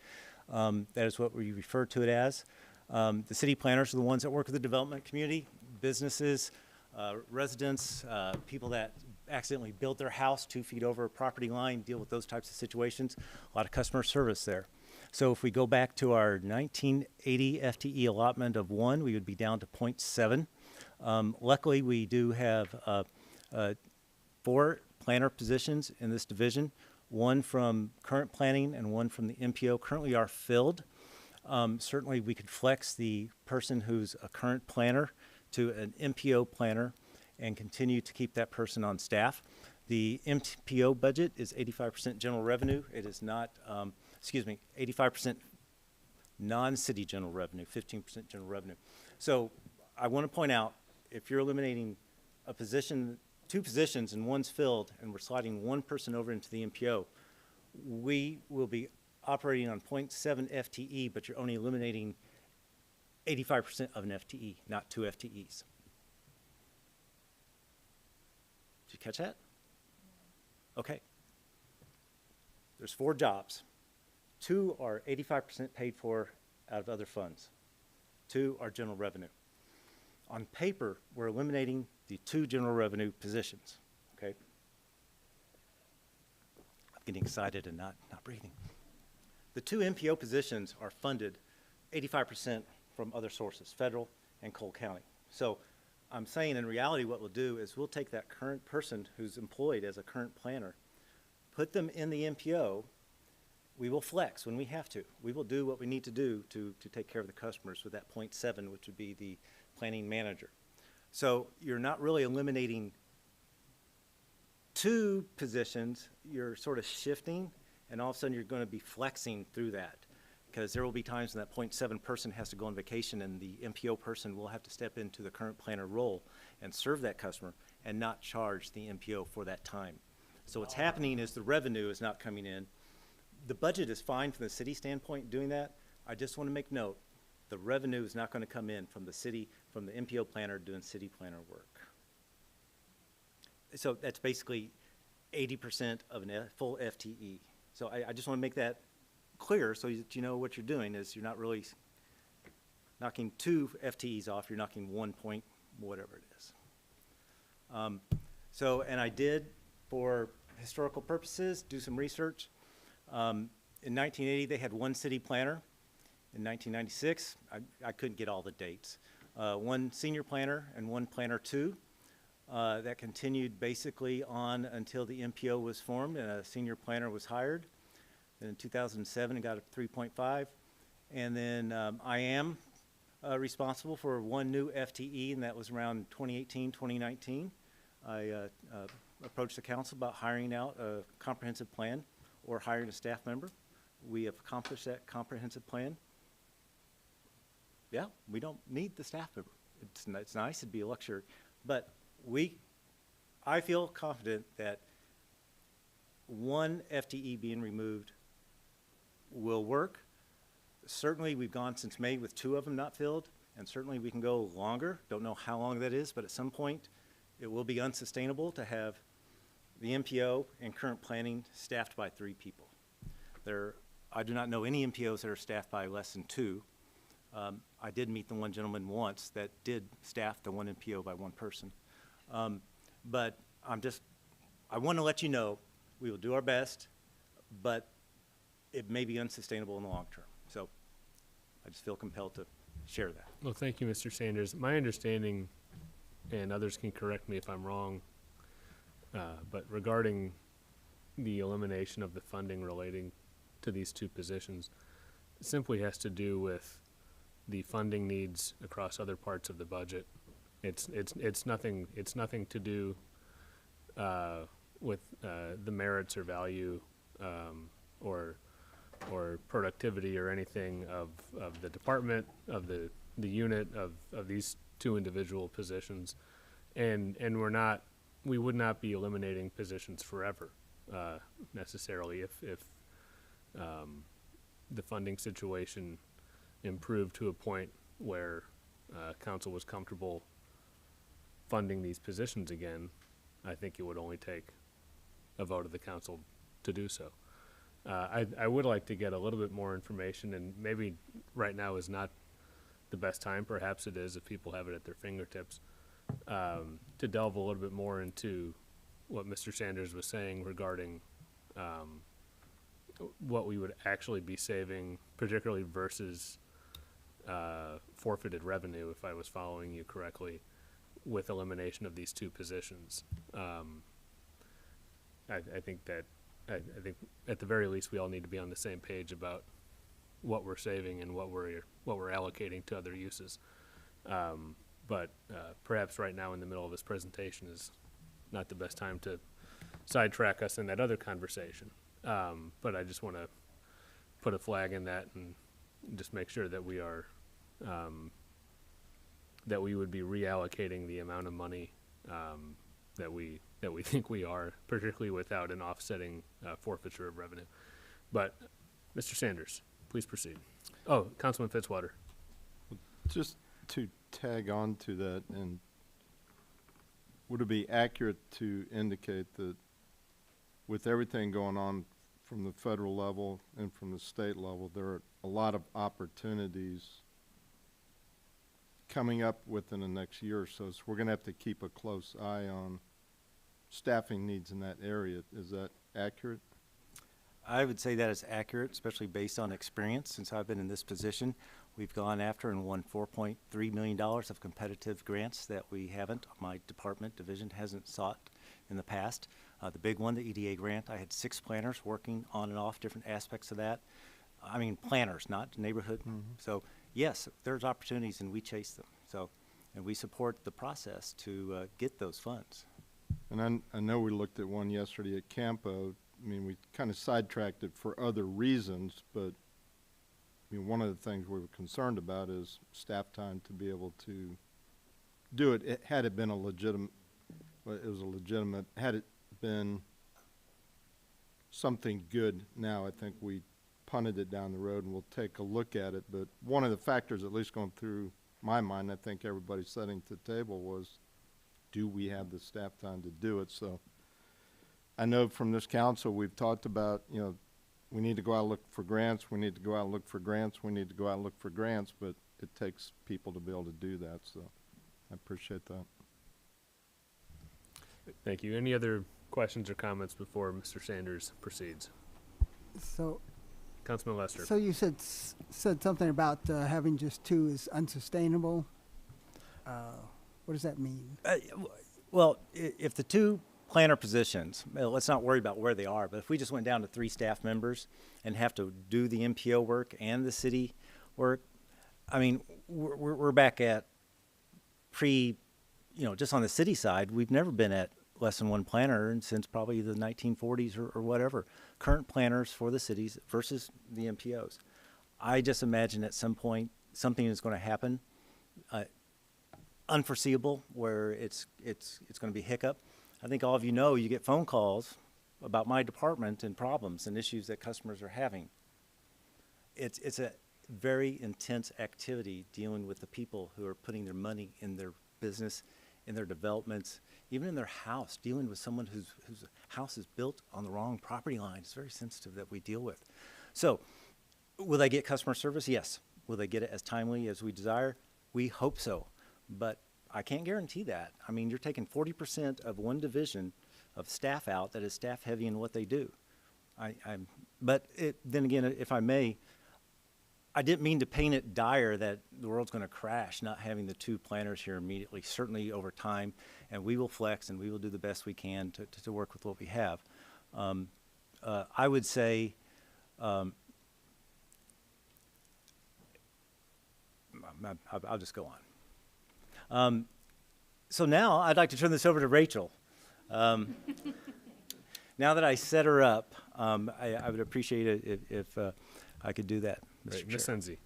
That is what we refer to it as. The city planners are the ones that work with the development community, businesses, residents, people that accidentally built their house 2 feet over a property line, deal with those types of situations. A lot of customer service there. So if we go back to our 1980 FTE allotment of 1, we would be down to 0.7. Luckily, we do have 4 planner positions in this division, 1 from current planning and 1 from the MPO currently are filled. Certainly, we could flex the person who's a current planner to an MPO planner and continue to keep that person on staff. The MPO budget is 85% general revenue. It is not, 85% non-city general revenue, 15% general revenue. So I want to point out, if you're eliminating a position, 2 positions and 1's filled, and we're sliding 1 person over into the MPO, we will be operating on 0.7 FTE, but you're only eliminating 85% of an FTE, not 2 FTEs. Did you catch that? Okay. There's 4 jobs. 2 are 85% paid for out of other funds. 2 are general revenue. On paper, we're eliminating the 2 general revenue positions, okay? I'm getting excited and not breathing. The 2 MPO positions are funded 85% from other sources, federal and Cole County. So I'm saying in reality what we'll do is we'll take that current person who's employed as a current planner, put them in the MPO. We will flex when we have to. We will do what we need to do to take care of the customers with that 0.7, which would be the planning manager. So you're not really eliminating 2 positions, you're sort of shifting, and all of a sudden you're going to be flexing through that, because there will be times when that 0.7 person has to go on vacation and the MPO person will have to step into the current planner role and serve that customer and not charge the MPO for that time. So what's happening is the revenue is not coming in. The budget is fine from the city standpoint doing that. I just want to make note, the revenue is not going to come in from the city, from the MPO planner doing city planner work. So that's basically 80% of a full FTE. So I just want to make that clear so that you know what you're doing is you're not really knocking 2 FTEs off, you're knocking 1 point, whatever it is. And I did, for historical purposes, do some research. In 1980, they had 1 city planner. In 1996, I couldn't get all the dates. 1 senior planner and 1 planner 2. That continued basically on until the MPO was formed and a senior planner was hired. Then in 2007, it got up to 3.5. And then I am responsible for 1 new FTE, and that was around 2018, 2019. I approached the council about hiring out a comprehensive plan or hiring a staff member. We have accomplished that comprehensive plan. Yeah, we don't need the staff member. It's nice, it'd be a luxury. But I feel confident that 1 FTE being removed will work. Certainly, we've gone since May with 2 of them not filled, and certainly we can go longer. Don't know how long that is, but at some point, it will be unsustainable to have the MPO and current planning staffed by 3 people. I do not know any MPOs that are staffed by less than 2. I did meet the 1 gentleman once that did staff the 1 MPO by 1 person. But I want to let you know, we will do our best, but it may be unsustainable in the long term. So I just feel compelled to share that. Well, thank you, Mr. Sanders. My understanding, and others can correct me if I'm wrong, but regarding the elimination of the funding relating to these 2 positions, simply has to do with the funding needs across other parts of the budget It's nothing to do with the merits or value or productivity or anything of the department, of the unit, of these two individual positions, and we would not be eliminating positions forever necessarily if the funding situation improved to a point where council was comfortable funding these positions again. I think it would only take a vote of the council to do so. I would like to get a little bit more information, and maybe right now is not the best time. Perhaps it is if people have it at their fingertips, to delve a little bit more into what Mr. Sanders was saying regarding what we would actually be saving, particularly versus forfeited revenue, if I was following you correctly, with elimination of these two positions. I think at the very least we all need to be on the same page about what we're saving and what we're allocating to other uses. But perhaps right now in the middle of this presentation is not the best time to sidetrack us in that other conversation. But I just want to put a flag in that and just make sure that we are that we would be reallocating the amount of money that we think we are, particularly without an offsetting forfeiture of revenue. But Mr. Sanders, please proceed. Oh, Councilman Fitzwater. Just to tag on to that, and would it be accurate to indicate that with everything going on from the federal level and from the state level, there are a lot of opportunities coming up within the next year or so, so we're going to have to keep a close eye on staffing needs in that area. Is that accurate? I would say that is accurate, especially based on experience. Since I've been in this position, we've gone after and won $4.3 million of competitive grants that we haven't, my department division hasn't sought in the past. The big one, the EDA grant, I had 6 planners working on and off different aspects of that. I mean, planners, not neighborhood. So yes, there's opportunities and we chase them. So, and we support the process to get those funds. And I know we looked at one yesterday at Campo. I mean, we kind of sidetracked it for other reasons, but I mean, one of the things we were concerned about is staff time to be able to do it. Had it been a legitimate, well, it was a legitimate, had it been something good now, I think we punted it down the road and we'll take a look at it. But one of the factors, at least going through my mind, I think everybody sitting at the table was, do we have the staff time to do it? So I know from this council we've talked about, you know, we need to go out and look for grants, we need to go out and look for grants, we need to go out and look for grants, but it takes people to be able to do that, so I appreciate that. Thank you. Any other questions or comments before Mr. Sanders proceeds? So, Councilman Lester. so you said something about having just 2 is unsustainable. What does that mean? Well, if the 2 planner positions, well, let's not worry about where they are, but if we just went down to 3 staff members and have to do the MPO work and the city work, I mean, we're back at you know, just on the city side, we've never been at less than 1 planner since probably the 1940s or whatever. Current planners for the cities versus the MPOs. I just imagine at some point something is going to happen, unforeseeable, where it's going to be hiccup. I think all of you know, you get phone calls about my department and problems and issues that customers are having. It's a very intense activity dealing with the people who are putting their money in their business, in their developments, even in their house, dealing with someone whose house is built on the wrong property line. It's very sensitive that we deal with. So will they get customer service? Yes. Will they get it as timely as we desire? We hope so, but I can't guarantee that. I mean, you're taking 40% of one division of staff out that is staff heavy in what they do. But then again, if I may, I didn't mean to paint it dire that the world's going to crash not having the 2 planners here immediately. Certainly over time, and we will flex and we will do the best we can to work with what we have. I would say I'll just go on. So now I'd like to turn this over to Rachel. Now that I set her up, I would appreciate it if I could do that, Mr. Right, Chair. Ms. Enzi.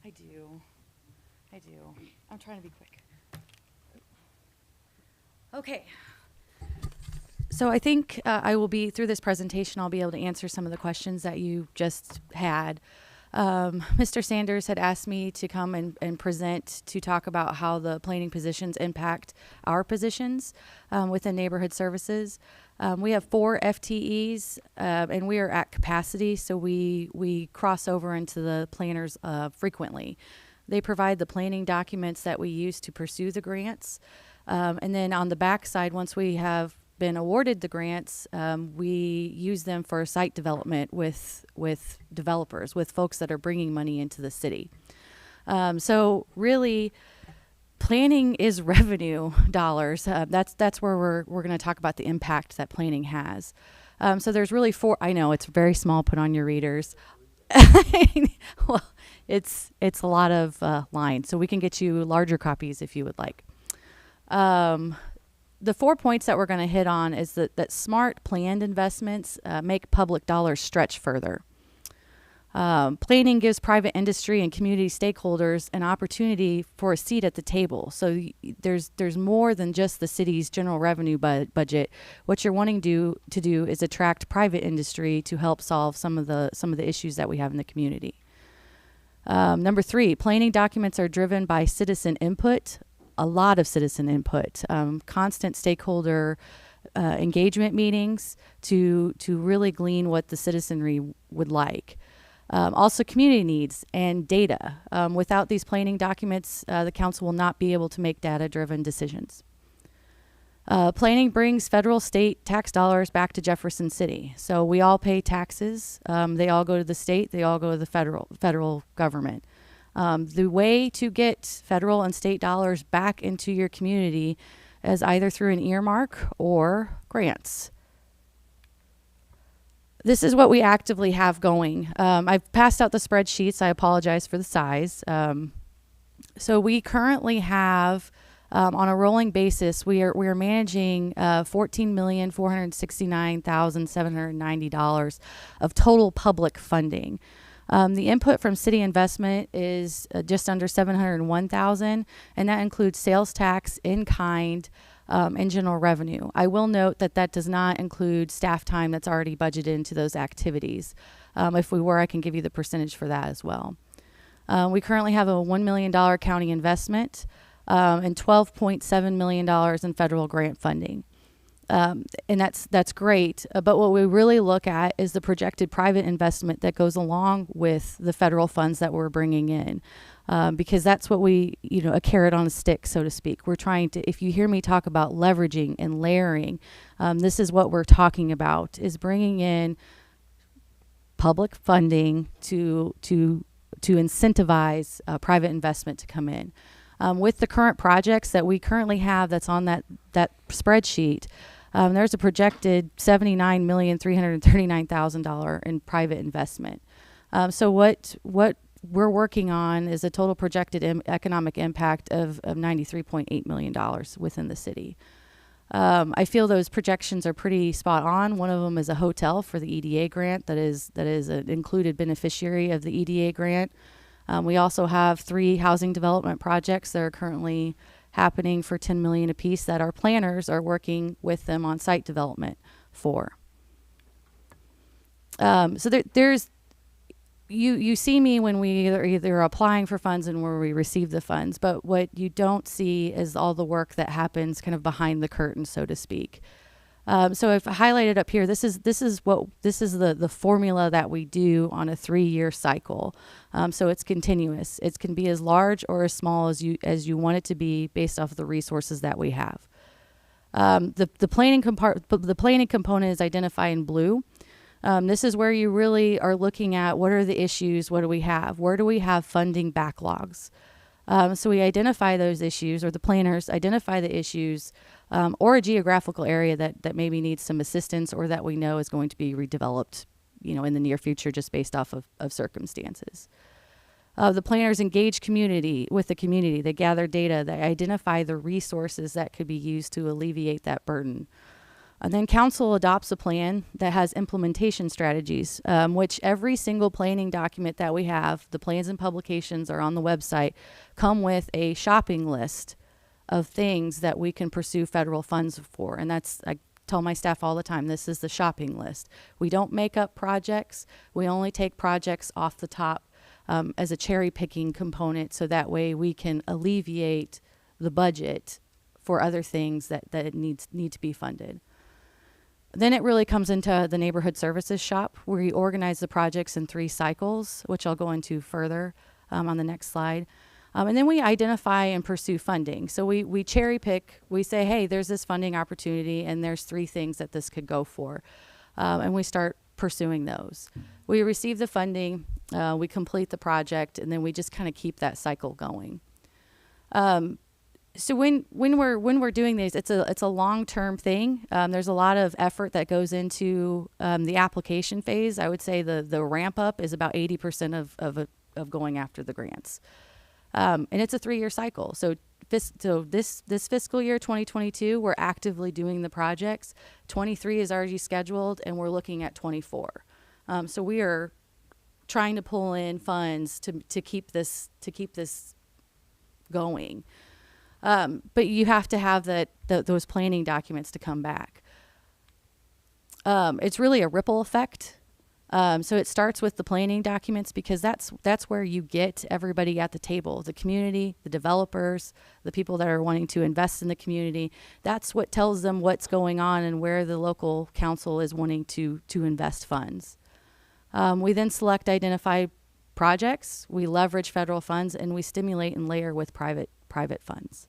I do. I'm trying to be quick. Okay. So I think I will be, through this presentation, I'll be able to answer some of the questions that you just had. Mr. Sanders had asked me to come and present to talk about how the planning positions impact our positions within neighborhood services. We have 4 FTEs, and we are at capacity, so we cross over into the planners frequently. They provide the planning documents that we use to pursue the grants. And then on the back side, once we have been awarded the grants, we use them for site development with developers, with folks that are bringing money into the city. So really, planning is revenue dollars. That's where we're going to talk about the impact that planning has. So there's really 4. I know it's very small. Put on your readers. Well, it's a lot of lines, so we can get you larger copies if you would like. The 4 points that we're going to hit on is that smart planned investments make public dollars stretch further. Planning gives private industry and community stakeholders an opportunity for a seat at the table. So there's more than just the city's general revenue budget. What you're wanting to do is attract private industry to help solve some of the issues that we have in the community. Number 3, planning documents are driven by citizen input. A lot of citizen input, constant stakeholder engagement meetings to really glean what the citizenry would like. Also community needs and data. Without these planning documents, the council will not be able to make data-driven decisions. Planning brings federal, state tax dollars back to Jefferson City. So we all pay taxes. They all go to the state. They all go to the federal government. The way to get federal and state dollars back into your community is either through an earmark or grants. This is what we actively have going. I've passed out the spreadsheets. I apologize for the size. So we currently have, on a rolling basis, we are managing $14,469,790 of total public funding. The input from city investment is just under $701,000, and that includes sales tax, in kind, and general revenue. I will note that does not include staff time that's already budgeted into those activities. If we were, I can give you the percentage for that as well. We currently have a $1 million county investment and $12.7 million in federal grant funding. And that's great. But what we really look at is the projected private investment that goes along with the federal funds that we're bringing in. Because that's what a carrot on a stick, so to speak. We're trying to, if you hear me talk about leveraging and layering, this is what we're talking about, is bringing in public funding to incentivize private investment to come in. With the current projects that we currently have that's on that spreadsheet, there's a projected $79,339,000 in private investment. So what we're working on is a total projected economic impact of $93.8 million within the city. I feel those projections are pretty spot on. One of them is a hotel for the EDA grant that is an included beneficiary of the EDA grant. We also have 3 housing development projects that are currently happening for $10 million apiece that our planners are working with them on site development for. So there's you see me when we either applying for funds and where we receive the funds, but what you don't see is all the work that happens kind of behind the curtain, so to speak. So if I highlighted up here, this is the formula that we do on a 3-year cycle. So it's continuous. It can be as large or as small as you want it to be based off of the resources that we have. The planning component is identified in blue. This is where you really are looking at what are the issues, what do we have, where do we have funding backlogs. So we identify those issues, or the planners identify the issues, or a geographical area that maybe needs some assistance or that we know is going to be redeveloped in the near future, just based off of circumstances. The planners engage with the community. They gather data. They identify the resources that could be used to alleviate that burden. And then council adopts a plan that has implementation strategies, which every single planning document that we have, the plans and publications are on the website, come with a shopping list of things that we can pursue federal funds for. And that's, I tell my staff all the time, this is the shopping list. We don't make up projects. We only take projects off the top as a cherry picking component, so that way we can alleviate the budget for other things that need to be funded. Then it really comes into the neighborhood services shop, where we organize the projects in 3 cycles, which I'll go into further on the next slide. And then we identify and pursue funding. So we cherry pick, we say, hey, there's this funding opportunity and there's 3 things that this could go for. And we start pursuing those. We receive the funding, we complete the project, and then we just kind of keep that cycle going. So when we're doing these, it's a long-term thing. There's a lot of effort that goes into the application phase. I would say the ramp up is about 80% of going after the grants. And it's a 3-year cycle. So this fiscal year, 2022, we're actively doing the projects. 23 is already scheduled, and we're looking at 24. So we are trying to pull in funds to keep this going. But you have to have those planning documents to come back. It's really a ripple effect. So it starts with the planning documents, because that's where you get everybody at the table, the community, the developers, the people that are wanting to invest in the community. That's what tells them what's going on and where the local council is wanting to invest funds. We then identify projects, we leverage federal funds, and we stimulate and layer with private funds.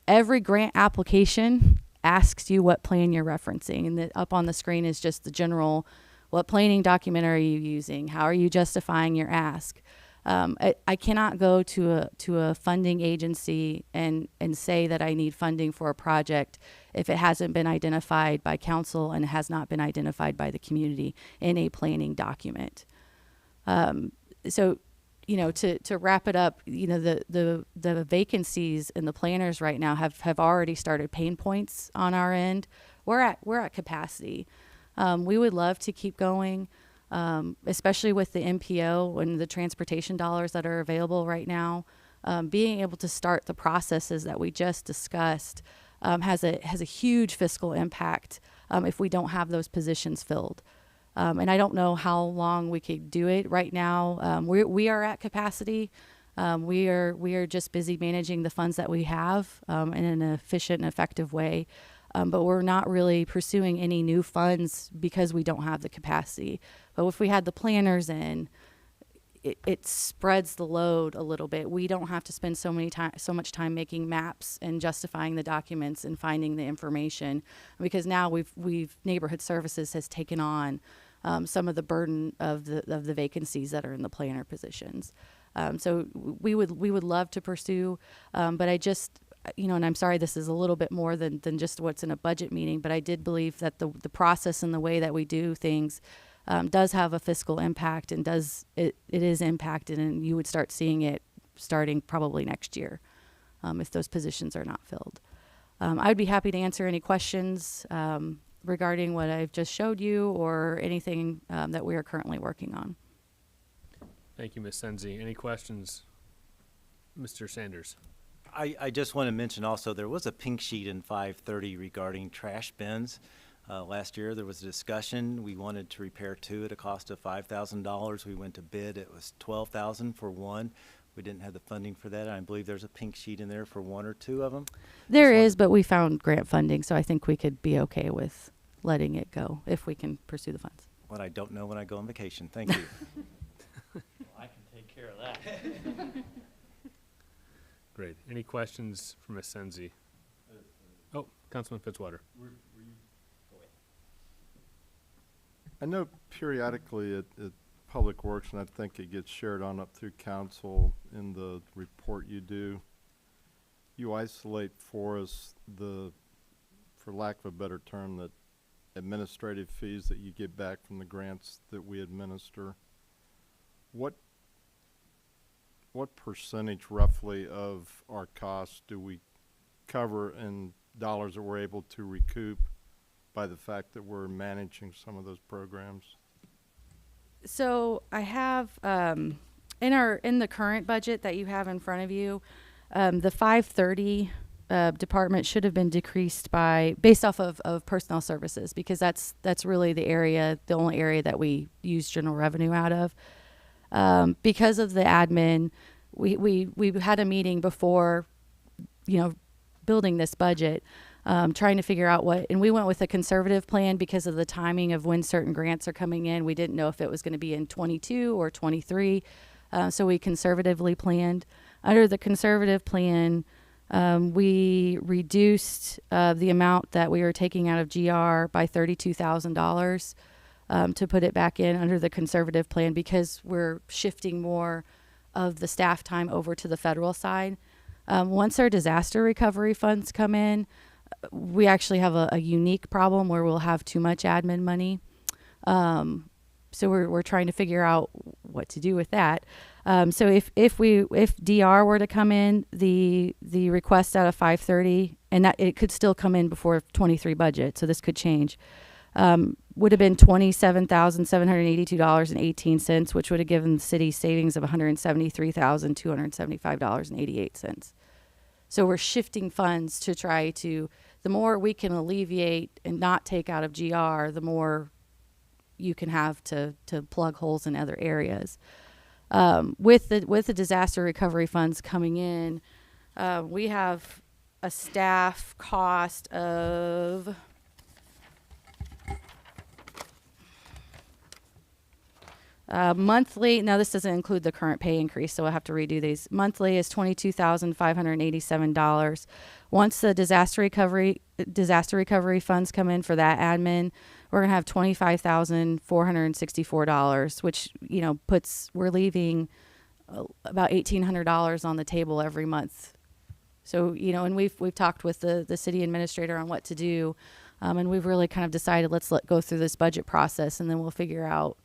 Every grant application asks you what plan you're referencing, and up on the screen is just the general, what planning document are you using? How are you justifying your ask? I cannot go to a funding agency and say that I need funding for a project if it hasn't been identified by council and has not been identified by the community in a planning document. So, to wrap it up, the vacancies in the planners right now have already started pain points on our end. We're at capacity. We would love to keep going, especially with the MPO and the transportation dollars that are available right now. Being able to start the processes that we just discussed has a huge fiscal impact if we don't have those positions filled. And I don't know how long we could do it. Right now, we are at capacity. We are just busy managing the funds that we have in an efficient and effective way. But we're not really pursuing any new funds because we don't have the capacity. But if we had the planners in, it spreads the load a little bit. We don't have to spend so much time making maps and justifying the documents and finding the information, because now neighborhood services has taken on some of the burden of the vacancies that are in the planner positions. So we would love to pursue, but I just, and I'm sorry, this is a little bit more than just what's in a budget meeting, but I did believe that the process and the way that we do things does have a fiscal impact, and it is impacted, and you would start seeing it starting probably next year if those positions are not filled. I'd be happy to answer any questions regarding what I've just showed you, or anything that we are currently working on. Thank you, Ms. Senzi. Any questions? Mr. Sanders. I just want to mention also, there was a pink sheet in 530 regarding trash bins. Last year there was a discussion. We wanted to repair 2 at a cost of $5,000. We went to bid. It was $12,000 for one. We didn't have the funding for that. I believe there's a pink sheet in there for 1 or 2 of them. There is, but we found grant funding, so I think we could be okay with letting it go if we can pursue the funds. What I don't know when I go on vacation. Thank you. Well, I can take care of that. Great. Any questions for Ms. Senzi? Oh, Councilman Fitzwater. I know periodically at Public Works, and I think it gets shared on up through council in the report you do, you isolate for us for lack of a better term, that administrative fees that you get back from the grants that we administer. What percentage roughly of our costs do we cover in dollars that we're able to recoup by the fact that we're managing some of those programs? So I have in the current budget that you have in front of you, the 530 department should have been decreased by based off of personnel services, because that's really the only area that we use general revenue out of. Because of the admin, we had a meeting before, building this budget, trying to figure out and we went with a conservative plan because of the timing of when certain grants are coming in. We didn't know if it was going to be in 22 or 23. So we conservatively planned. Under the conservative plan, we reduced the amount that we were taking out of GR by $32,000 to put it back in under the conservative plan, because we're shifting more of the staff time over to the federal side. Once our disaster recovery funds come in, we actually have a unique problem where we'll have too much admin money. So we're trying to figure out what to do with that. So if DR were to come in, the request out of 530, and that it could still come in before 23 budget, so this could change, would have been $27,782.18, which would have given the city savings of $173,275.88. So we're shifting funds to try to, the more we can alleviate and not take out of GR, the more you can have to plug holes in other areas. With the disaster recovery funds coming in, we have a staff cost of monthly. Now this doesn't include the current pay increase, so I'll have to redo these. Monthly is $22,587. Once the disaster recovery funds come in for that admin, we're gonna have $25,464, which we're leaving about $1,800 on the table every month. So and we've talked with the city administrator on what to do, and we've really kind of decided let's go through this budget process, and then we'll figure out,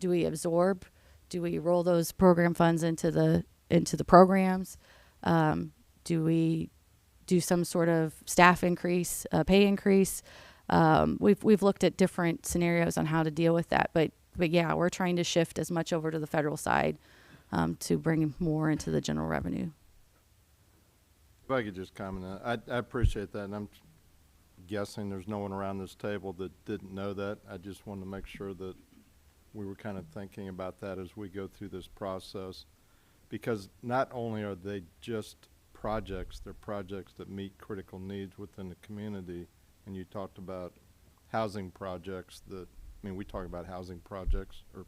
do we absorb? Do we roll those program funds into the programs? Do we do some sort of staff increase, pay increase? We've looked at different scenarios on how to deal with that, but yeah, we're trying to shift as much over to the federal side to bring more into the general revenue. If I could just comment on that, I appreciate that, and I'm guessing there's no one around this table that didn't know that. I just wanted to make sure that we were kind of thinking about that as we go through this process, because not only are they just projects, they're projects that meet critical needs within the community. And you talked about housing projects we talk about housing projects or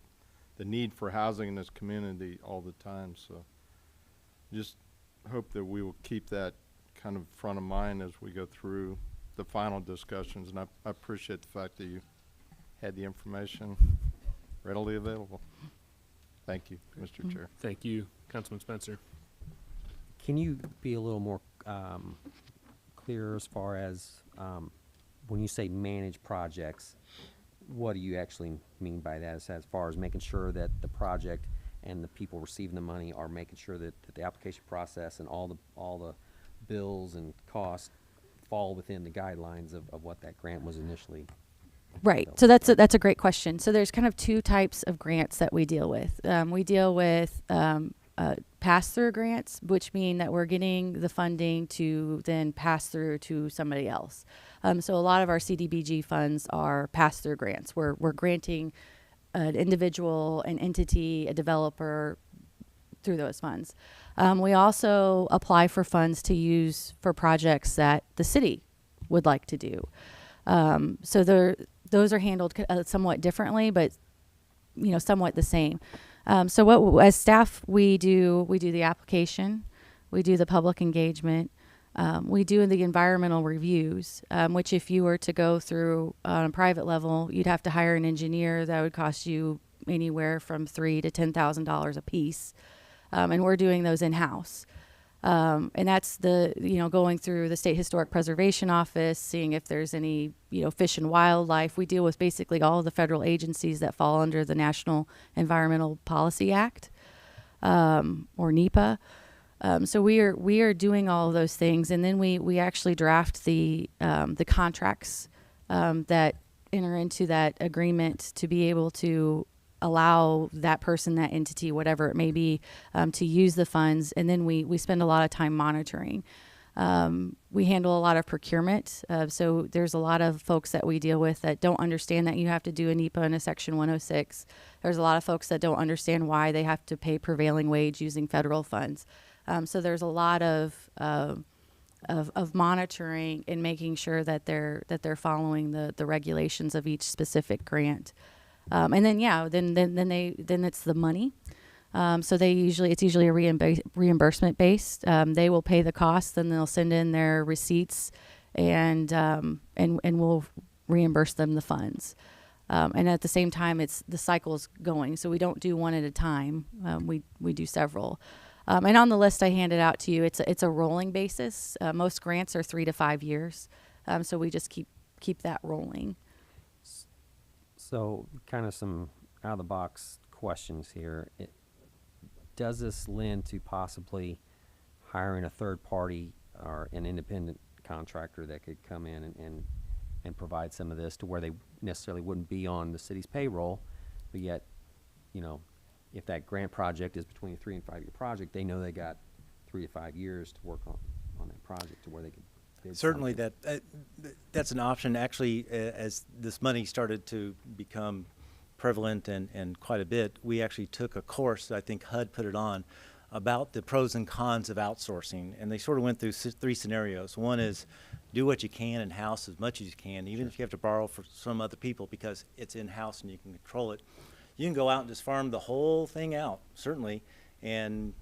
the need for housing in this community all the time. So just hope that we will keep that kind of front of mind as we go through the final discussions. And I appreciate the fact that you had the information readily available. Thank you, Mr. Chair. Thank you, Councilman Spencer. Can you be a little more clear as far as when you say manage projects, what do you actually mean by that, as far as making sure that the project and the people receiving the money are making sure that the application process and all the bills and costs fall within the guidelines of what that grant was initially? Right. So that's a great question. So there's kind of two types of grants that we deal with. We deal with pass-through grants, which mean that we're getting the funding to then pass through to somebody else. So a lot of our CDBG funds are pass-through grants. We're granting an individual, an entity, a developer through those funds. We also apply for funds to use for projects that the city would like to do. So those are handled somewhat differently, but somewhat the same. So what, as staff, we do the application, we do the public engagement, we do the environmental reviews, which if you were to go through on a private level, you'd have to hire an engineer. That would cost you anywhere from $3,000 to $10,000 a piece, and we're doing those in-house. And that's the, going through the State Historic Preservation Office, seeing if there's any, fish and wildlife. We deal with basically all of the federal agencies that fall under the National Environmental Policy Act, or NEPA. So we are doing all of those things, and then we actually draft the contracts that enter into that agreement to be able to allow that person, that entity, whatever it may be, to use the funds. And then we spend a lot of time monitoring. We handle a lot of procurement. So there's a lot of folks that we deal with that don't understand that you have to do a NEPA and a Section 106. There's a lot of folks that don't understand why they have to pay prevailing wage using federal funds. So there's a lot of monitoring and making sure that they're following the regulations of each specific grant. And then then it's the money. So it's usually a reimbursement based. They will pay the costs, then they'll send in their receipts, and we'll reimburse them the funds. And at the same time, the cycle's going, so we don't do one at a time. We do several. And on the list I handed out to you, it's a rolling basis. Most grants are 3 to 5 years, so we just keep that rolling. So, kind of some out-of-the-box questions here. Does this lend to possibly hiring a third party or an independent contractor that could come in and provide some of this to where they necessarily wouldn't be on the city's payroll, but yet, if that grant project is between a 3 and 5 year project, they know they got 3 to 5 years to work on that project to where they could bid Certainly something. that's an option. Actually, as this money started to become prevalent and quite a bit, we actually took a course, I think HUD put it on, about the pros and cons of outsourcing. And they sort of went through 3 scenarios. One is do what you can in-house as much as you can, even if you have to borrow from some other people because it's in-house and you can control it. You can go out and just farm the whole thing out, certainly, and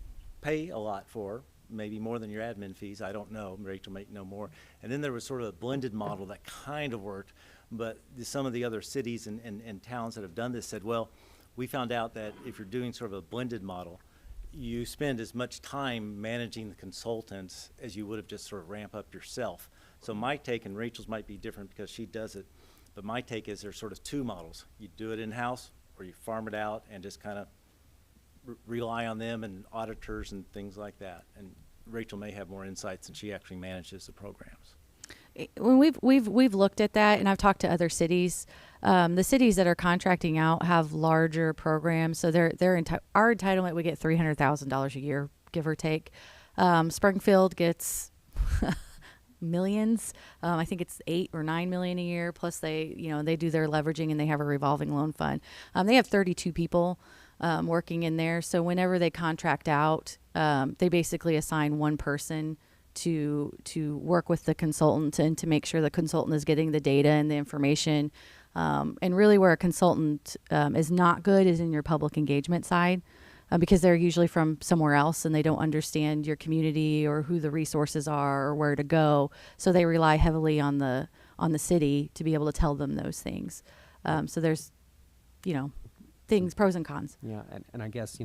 pay a lot for, maybe more than your admin fees. I don't know. Rachel might know more. And then there was sort of a blended model that kind of worked, but some of the other cities and towns that have done this said, well, we found out that if you're doing sort of a blended model, you spend as much time managing the consultants as you would have just sort of ramp up yourself. So my take, and Rachel's might be different because she does it, but my take is there's sort of 2 models. You do it in-house, or you farm it out and just kind of rely on them and auditors and things like that. And Rachel may have more insights, and she actually manages the programs. When we've looked at that, and I've talked to other cities. The cities that are contracting out have larger programs, so our entitlement we get $300,000 a year, give or take. Springfield gets millions. I think it's 8 or 9 million a year. Plus they do their leveraging and they have a revolving loan fund. They have 32 people working in there. So whenever they contract out, they basically assign one person to work with the consultant and to make sure the consultant is getting the data and the information. And really where a consultant is not good is in your public engagement side. Because they're usually from somewhere else and they don't understand your community or who the resources are or where to go. So they rely heavily on the city to be able to tell them those things. So there's, things, pros and cons. Yeah, and I guess,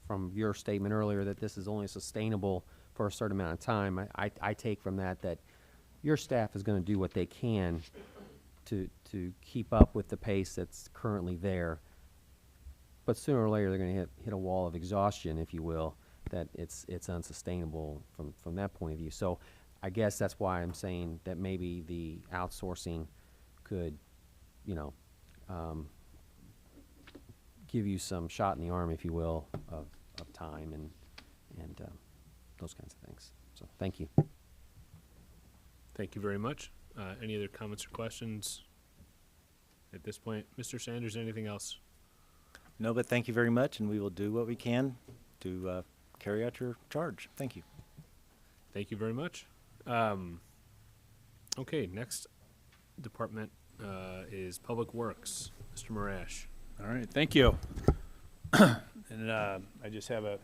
from your statement earlier that this is only sustainable for a certain amount of time, I take from that your staff is going to do what they can to keep up with the pace that's currently there. But sooner or later, they're going to hit a wall of exhaustion, if you will, that it's unsustainable from that point of view. So I guess that's why I'm saying that maybe the outsourcing could, give you some shot in the arm, if you will, of time and those kinds of things. So thank you. Thank you very much. Any other comments or questions at this point? Mr. Sanders, anything else? No, but thank you very much, and we will do what we can to carry out your charge. Thank you. Thank you very much. Okay, next department is Public Works. Mr. Marash. All right, thank you. And I just have more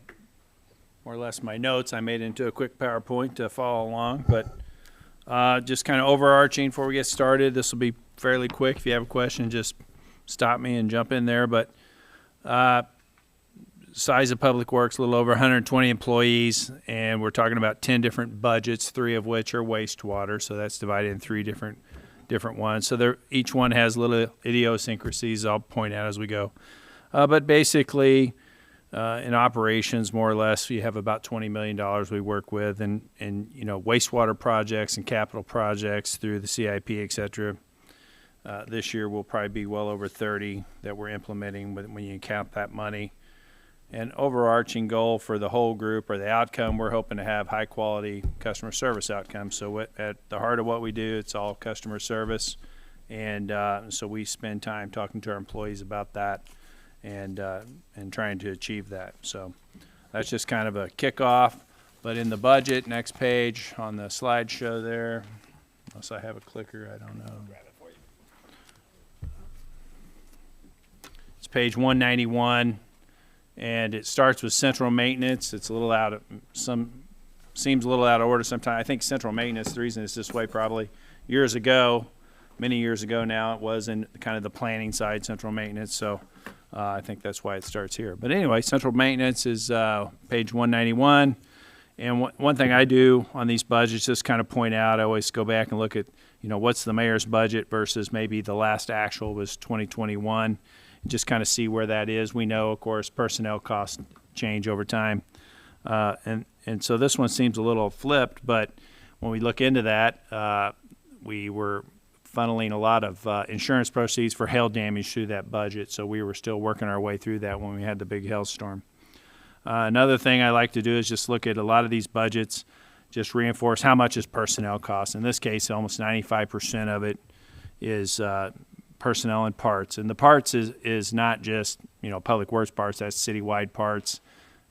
or less my notes. I made into a quick PowerPoint to follow along, but just kind of overarching before we get started. This will be fairly quick. If you have a question, just stop me and jump in there. But size of Public Works, a little over 120 employees, and we're talking about 10 different budgets, 3 of which are wastewater, so that's divided in 3 different ones. So each one has little idiosyncrasies I'll point out as we go. But basically, in operations, more or less, we have about $20 million we work with, and wastewater projects and capital projects through the CIP, et cetera. This year will probably be well over 30 that we're implementing when you count that money. An overarching goal for the whole group, or the outcome, we're hoping to have high quality customer service outcomes. So at the heart of what we do, it's all customer service. And so we spend time talking to our employees about that and trying to achieve that. So that's just kind of a kickoff. But in the budget, next page on the slideshow there, unless I have a clicker, I don't know. It's page 191. And it starts with central maintenance. It's a little seems a little out of order sometimes. I think central maintenance, the reason it's this way probably many years ago now, it was in kind of the planning side, central maintenance. So I think that's why it starts here. But anyway, central maintenance is page 191. And one thing I do on these budgets, just kind of point out, I always go back and look at, what's the mayor's budget versus maybe the last actual was 2021. Just kind of see where that is. We know, of course, personnel costs change over time. And so this one seems a little flipped, but when we look into that, we were funneling a lot of insurance proceeds for hail damage through that budget, so we were still working our way through that when we had the big hailstorm. Another thing I like to do is just look at a lot of these budgets, just reinforce how much is personnel costs. In this case, almost 95% of it is personnel and parts, and the parts is not just public works parts, that's citywide parts,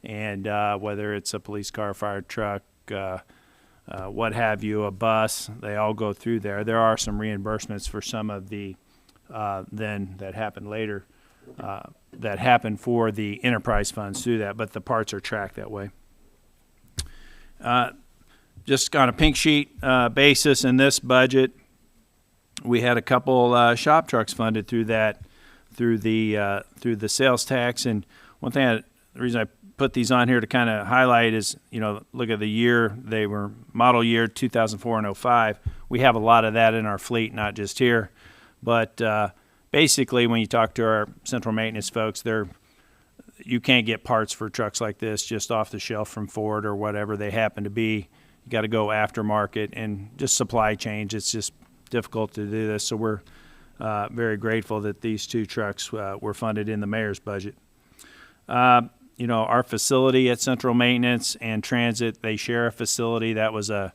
and whether it's a police car, fire truck, what have you, a bus, they all go through there. There are some reimbursements for some of the then that happened later that happened for the enterprise funds through that, but the parts are tracked that way. Just on a pink sheet basis in this budget, we had a couple shop trucks funded through that, through the sales tax. And one thing, the reason I put these on here to kind of highlight is, look at the year. They were model year 2004 and 05. We have a lot of that in our fleet, not just here. But basically, when you talk to our central maintenance folks, you can't get parts for trucks like this just off the shelf from Ford or whatever they happen to be. You got to go aftermarket and just supply chain. It's just difficult to do this, so we're very grateful that these 2 trucks were funded in the mayor's budget. Our facility at Central Maintenance and Transit, they share a facility. That was a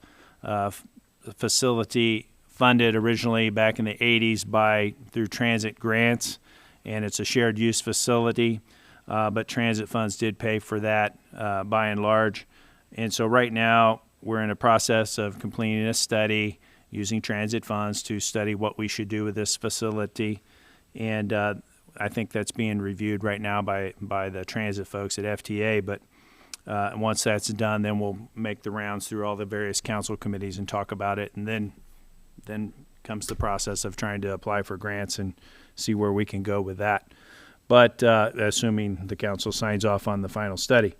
facility funded originally back in the 80s through transit grants, and it's a shared use facility, but transit funds did pay for that by and large. And so right now we're in a process of completing a study using transit funds to study what we should do with this facility. And I think that's being reviewed right now by the transit folks at FTA. But once that's done, then we'll make the rounds through all the various council committees and talk about it. And then comes the process of trying to apply for grants and see where we can go with that. But assuming the council signs off on the final study.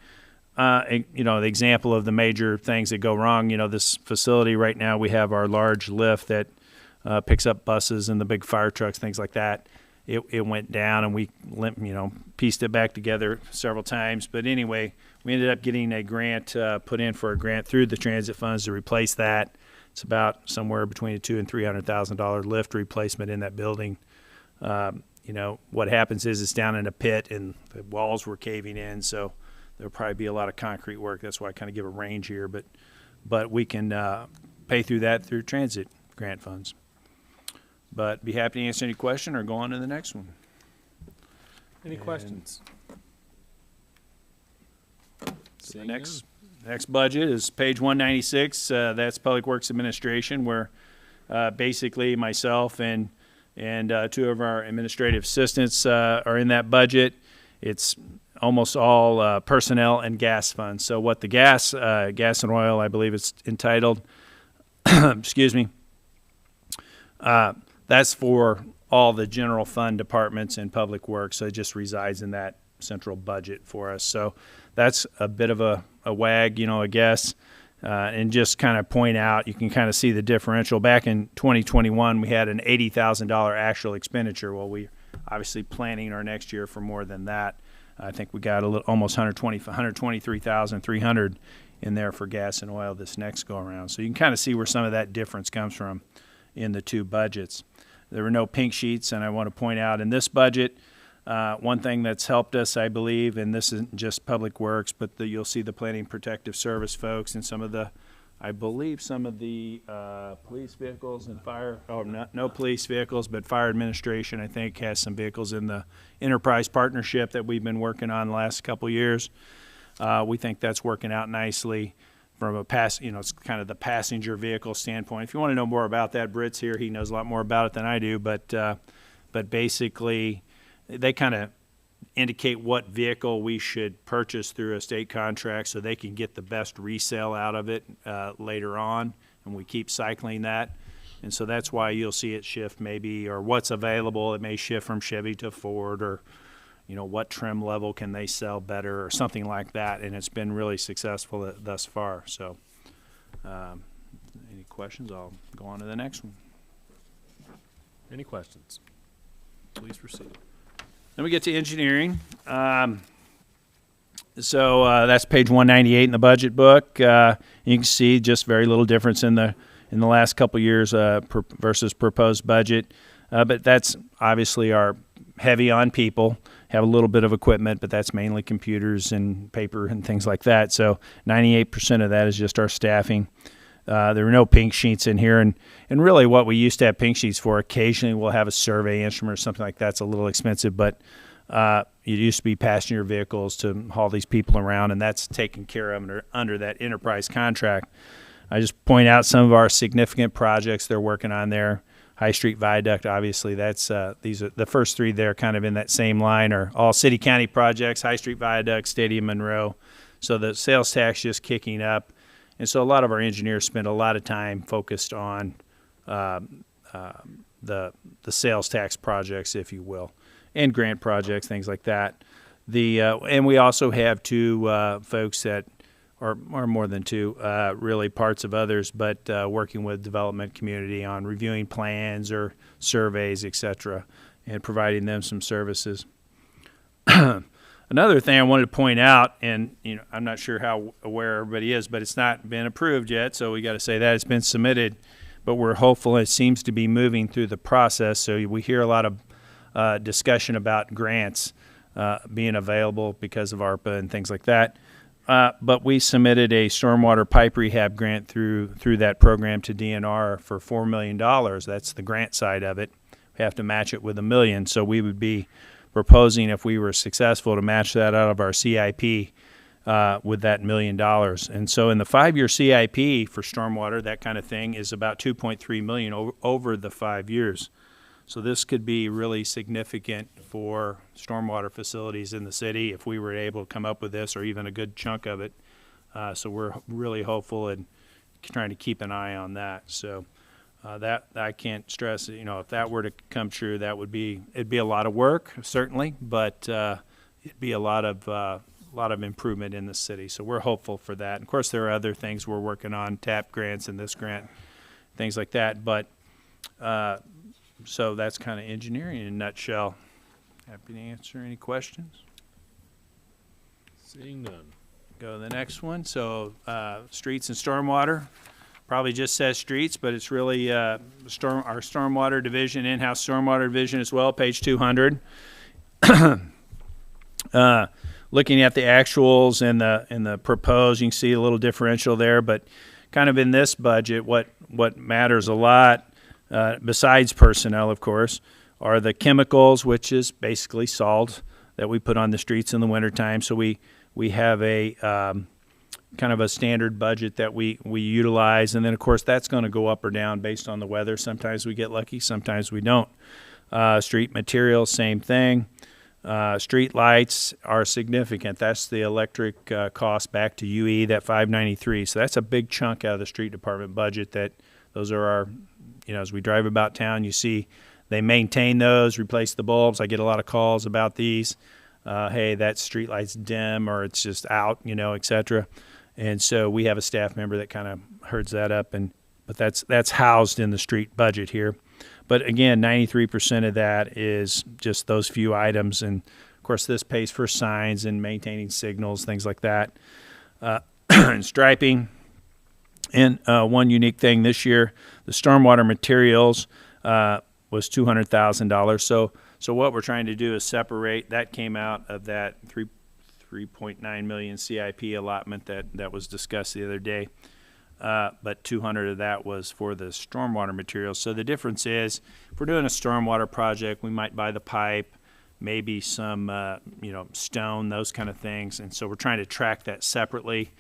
The example of the major things that go wrong, this facility right now, we have our large lift that picks up buses and the big fire trucks, things like that. It went down and we pieced it back together several times. But anyway, we ended up getting a grant, put in for a grant through the transit funds to replace that. It's about somewhere between a $200,000 and $300,000 lift replacement in that building. What happens is it's down in a pit and the walls were caving in, so there'll probably be a lot of concrete work. That's why I kind of give a range here, but we can pay through that through transit grant funds. But be happy to answer any question or go on to the next one. Any questions? So the next budget is page 196. That's Public Works Administration, where basically myself and 2 of our administrative assistants are in that budget. It's almost all personnel and gas funds. So what the gas and oil, I believe it's entitled, excuse me, that's for all the general fund departments and public works. So it just resides in that central budget for us. So that's a bit of a wag, I guess. And just kind of point out, you can kind of see the differential. Back in 2021, we had an $80,000 actual expenditure. Well, we obviously planning our next year for more than that. I think we got almost 123,300 in there for gas and oil this next go around. So you can kind of see where some of that difference comes from in the two budgets. There were no pink sheets, and I want to point out in this budget, one thing that's helped us, I believe, and this isn't just Public Works, but you'll see the Planning Protective Service folks and some of the, I believe some of the police vehicles and fire, no police vehicles, but fire administration, I think, has some vehicles in the enterprise partnership that we've been working on the last couple years. We think that's working out nicely from a it's kind of the passenger vehicle standpoint. If you want to know more about that, Britt's here. He knows a lot more about it than I do, but basically they kind of indicate what vehicle we should purchase through a state contract so they can get the best resale out of it later on, and we keep cycling that. And so that's why you'll see it shift maybe, or what's available. It may shift from Chevy to Ford, or what trim level can they sell better, or something like that. And it's been really successful thus far. So any questions? I'll go on to the next one. Any questions? Please proceed. Then we get to engineering. So that's page 198 in the budget book. You can see just very little difference in the last couple years versus proposed budget. But that's obviously our heavy on people, have a little bit of equipment, but that's mainly computers and paper and things like that. So 98% of that is just our staffing. There were no pink sheets in here, and really what we used to have pink sheets for, occasionally we'll have a survey instrument or something like that's a little expensive, but it used to be passenger vehicles to haul these people around, and that's taken care of under that enterprise contract. I just point out some of our significant projects they're working on there. High Street Viaduct, obviously, that's these are the first three there, kind of in that same line, are all city county projects. High Street Viaduct, Stadium Monroe. So the sales tax just kicking up. And so a lot of our engineers spend a lot of time focused on the sales tax projects, if you will, and grant projects, things like that. And we also have two folks that, or more than two, really parts of others, but working with development community on reviewing plans or surveys, et cetera, and providing them some services. Another thing I wanted to point out, and I'm not sure how aware everybody is, but it's not been approved yet, so we got to say that it's been submitted, but we're hopeful it seems to be moving through the process. So we hear a lot of discussion about grants being available because of ARPA and things like that. But we submitted a stormwater pipe rehab grant through that program to DNR for $4 million. That's the grant side of it. We have to match it with $1 million, so we would be proposing, if we were successful, to match that out of our CIP with that $1 million. And so in the 5-year CIP for stormwater, that kind of thing, is about $2.3 million over the 5 years. So this could be really significant for stormwater facilities in the city if we were able to come up with this, or even a good chunk of it. So we're really hopeful and trying to keep an eye on that. So that I can't stress, if that were to come true, it'd be a lot of work, certainly, but it'd be a lot of improvement in the city. So we're hopeful for that. And of course, there are other things we're working on, TAP grants and this grant, things like that. But so that's kind of engineering in a nutshell. Happy to answer any questions. Seeing none. Go to the next one. So streets and stormwater. Probably just says streets, but it's really our stormwater division, in-house stormwater division as well, page 200. Looking at the actuals and the proposed, you can see a little differential there, but kind of in this budget, what matters a lot, besides personnel, of course, are the chemicals, which is basically salt that we put on the streets in the wintertime. So we have a kind of a standard budget that we utilize, and then of course that's going to go up or down based on the weather. Sometimes we get lucky, sometimes we don't. Street materials, same thing. Street lights are significant. That's the electric cost back to UE, that $593. So that's a big chunk out of the street department budget. That those are our, as we drive about town, you see they maintain those, replace the bulbs. I get a lot of calls about these. hey, that street light's dim or it's just out, et cetera. And so we have a staff member that kind of herds that up, but that's housed in the street budget here. But again, 93% of that is just those few items, and of course this pays for signs and maintaining signals, things like that, and striping. And one unique thing this year, the stormwater materials was $200,000. So what we're trying to do is separate. That came out of that 3.9 million CIP allotment that was discussed the other day. But 200 of that was for the stormwater materials. So the difference is, if we're doing a stormwater project, we might buy the pipe, maybe some stone, those kind of things. And so we're trying to track that separately.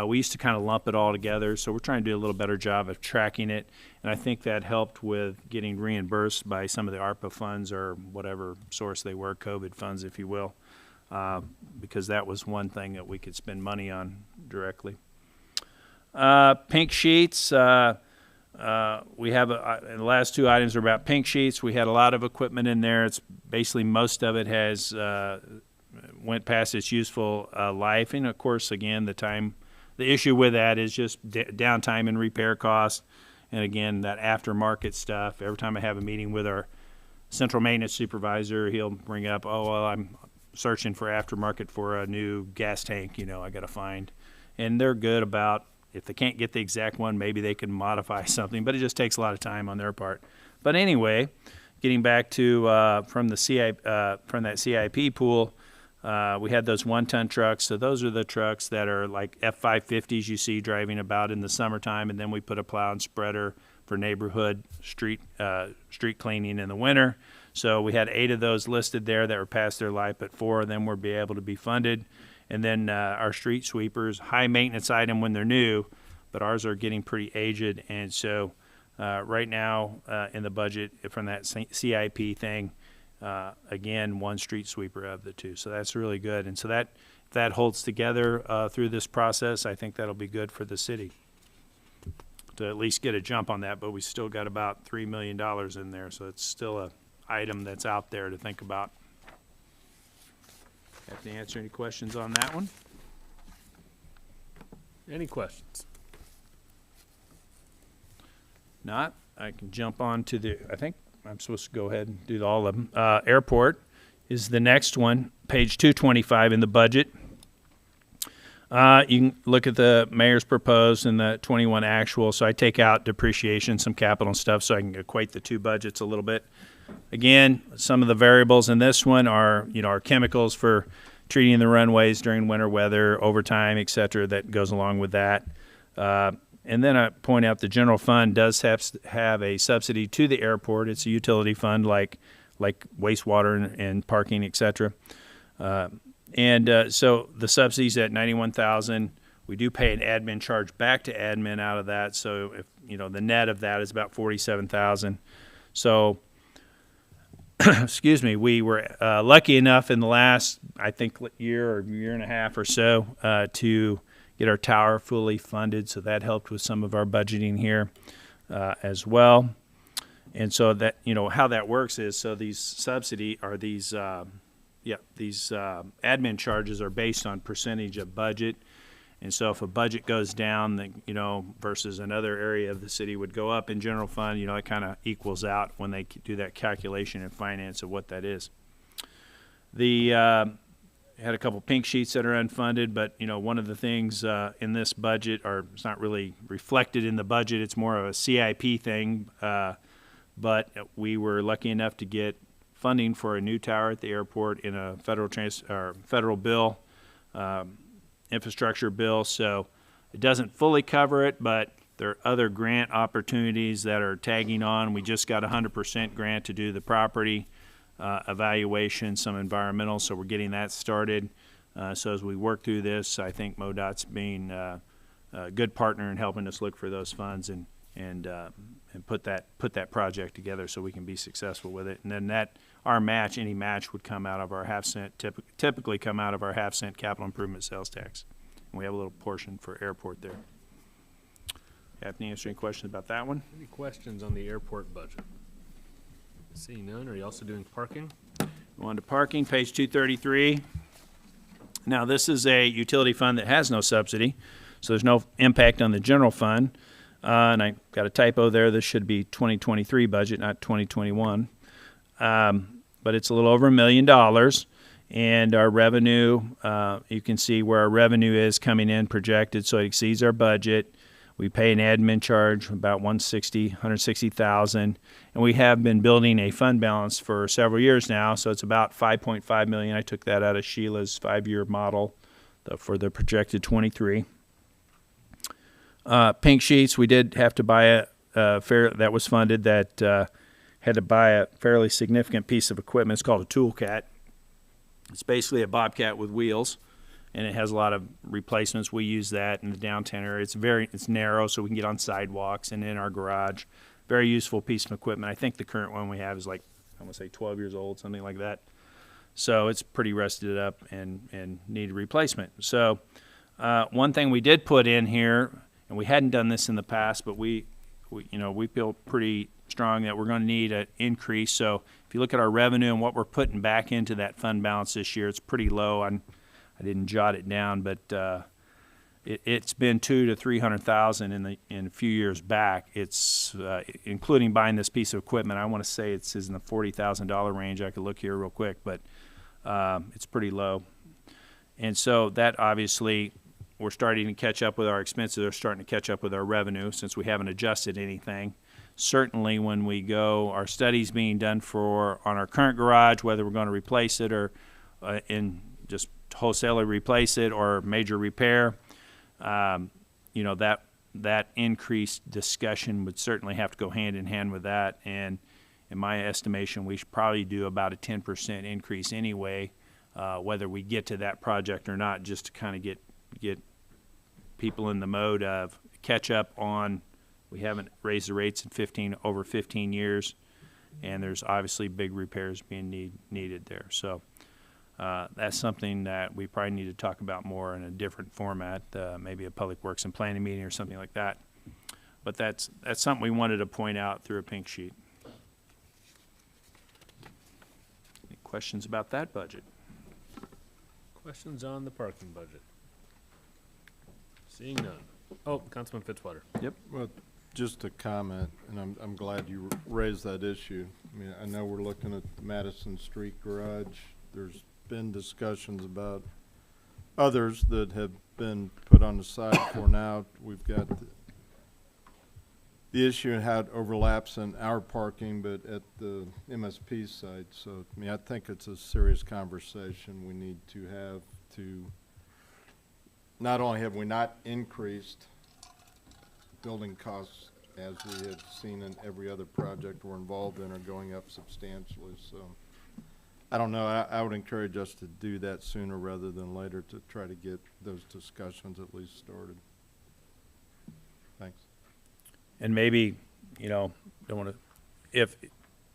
We used to kind of lump it all together, so we're trying to do a little better job of tracking it. And I think that helped with getting reimbursed by some of the ARPA funds or whatever source they were, COVID funds, if you will, because that was one thing that we could spend money on directly. Pink sheets. We have the last two items are about pink sheets. We had a lot of equipment in there. It's basically most of it has went past its useful life, and of course, again, the issue with that is just downtime and repair costs, and again, that aftermarket stuff. Every time I have a meeting with our central maintenance supervisor, he'll bring up, oh, well, I'm searching for aftermarket for a new gas tank. I got to find, and they're good about. If they can't get the exact one, maybe they can modify something, but it just takes a lot of time on their part. But anyway, getting back to from that CIP pool, we had those 1-ton trucks. So those are the trucks that are like F550s you see driving about in the summertime, and then we put a plow and spreader for neighborhood street cleaning in the winter. So we had 8 of those listed there that were past their life, but 4 of them were be able to be funded. And then our street sweepers, high maintenance item when they're new, but ours are getting pretty aged. And so right now in the budget from that CIP thing, again, 1 street sweeper of the 2. So that's really good. And so if that holds together through this process, I think that'll be good for the city to at least get a jump on that. But we still got about $3 million in there. So it's still an item that's out there to think about. Have to answer any questions on that one? Any questions? Not, I can jump on to I think I'm supposed to go ahead and do all of them. Airport is the next one, page 225 in the budget. You can look at the mayor's proposed and the 21 actual. So I take out depreciation, some capital and stuff, so I can equate the two budgets a little bit. Again, some of the variables in this one are, our chemicals for treating the runways during winter weather, overtime, et cetera, that goes along with that. And then I point out the general fund does have a subsidy to the airport. It's a utility fund like wastewater and parking, et cetera. So the subsidy's at $91,000. We do pay an admin charge back to admin out of that. So if the net of that is about $47,000. So excuse me, we were lucky enough in the last, I think, year or year and a half or so to get our tower fully funded. So that helped with some of our budgeting here as well. And so that, how that works is, so these subsidy are these admin charges are based on percentage of budget. And so if a budget goes down, then, versus another area of the city would go up in general fund, it kind of equals out when they do that calculation in finance of what that is. Had a couple pink sheets that are unfunded, but, one of the things in this budget, or it's not really reflected in the budget, it's more of a CIP thing, but we were lucky enough to get funding for a new tower at the airport in a federal bill, infrastructure bill. So it doesn't fully cover it, but there are other grant opportunities that are tagging on. We just got a 100% grant to do the property evaluation, some environmental, so we're getting that started. So as we work through this, I think MoDOT's being a good partner in helping us look for those funds and put that project together so we can be successful with it. And then any match would come out of our typically come out of our half-cent capital improvement sales tax. And we have a little portion for airport there. Have to answer any questions about that one? Any questions on the airport budget? Seeing none. Are you also doing parking? Go on to parking, page 233. Now, this is a utility fund that has no subsidy, so there's no impact on the general fund. And I got a typo there. This should be 2023 budget, not 2021. But it's a little over $1 million. And our revenue, you can see where our revenue is coming in projected, so it exceeds our budget. We pay an admin charge about $160,000, and we have been building a fund balance for several years now, so it's about $5.5 million. I took that out of Sheila's 5-year model for the projected 23. Pink sheets, we did have to buy that was funded, that had to buy a fairly significant piece of equipment. It's called a toolcat. It's basically a bobcat with wheels, and it has a lot of replacements. We use that in the downtown area. It's narrow, so we can get on sidewalks and in our garage. Very useful piece of equipment. I think the current one we have is like, I want to say 12 years old, something like that. So it's pretty rusted up and needed replacement. So one thing we did put in here, and we hadn't done this in the past, but we feel pretty strong that we're going to need an increase. So if you look at our revenue and what we're putting back into that fund balance this year, it's pretty low. I didn't jot it down, but it's been $200,000 to $300,000 in a few years back. It's including buying this piece of equipment. I want to say it's in the $40,000 range. I could look here real quick, but it's pretty low. And so that obviously, we're starting to catch up with our expenses. They're starting to catch up with our revenue since we haven't adjusted anything. Certainly when we go, our studies being done on our current garage, whether we're going to replace it or in just wholesalely replace it or major repair, that increased discussion would certainly have to go hand in hand with that. And in my estimation, we should probably do about a 10% increase anyway, whether we get to that project or not, just to kind of get people in the mode of catch up on. We haven't raised the rates in over 15 years, and there's obviously big repairs being needed there. So that's something that we probably need to talk about more in a different format, maybe a Public Works and Planning meeting or something like that. But that's something we wanted to point out through a pink sheet. Any questions about that budget? Questions on the parking budget? Seeing none. Oh, Councilman Fitzwater. Yep. Well, just a comment, and I'm glad you raised that issue. I mean, I know we're looking at the Madison Street garage. There's been discussions about others that have been put on the side for now. We've got the issue and how it overlaps in our parking, but at the MSP site. So, I mean, I think it's a serious conversation we need to have to not only have we not increased building costs as we have seen in every other project we're involved in are going up substantially. So I don't know. I would encourage us to do that sooner rather than later to try to get those discussions at least started. Thanks. And maybe, don't want to,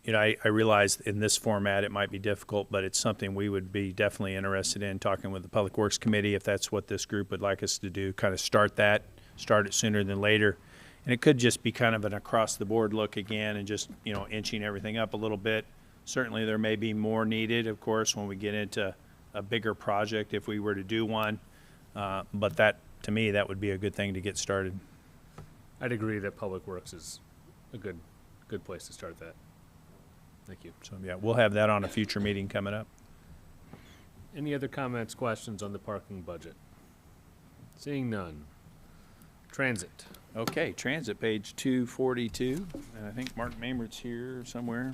I realize in this format it might be difficult, but it's something we would be definitely interested in talking with the Public Works Committee if that's what this group would like us to do, kind of start it sooner than later. And it could just be kind of an across-the-board look again and just, inching everything up a little bit. Certainly there may be more needed, of course, when we get into a bigger project if we were to do one. But to me, that would be a good thing to get started. I'd agree that Public Works is a good place to start that. Thank you. So, yeah, we'll have that on a future meeting coming up. Any other comments, questions on the parking budget? Seeing none. Transit. Okay, transit, page 242. And I think Mark Mamert's here somewhere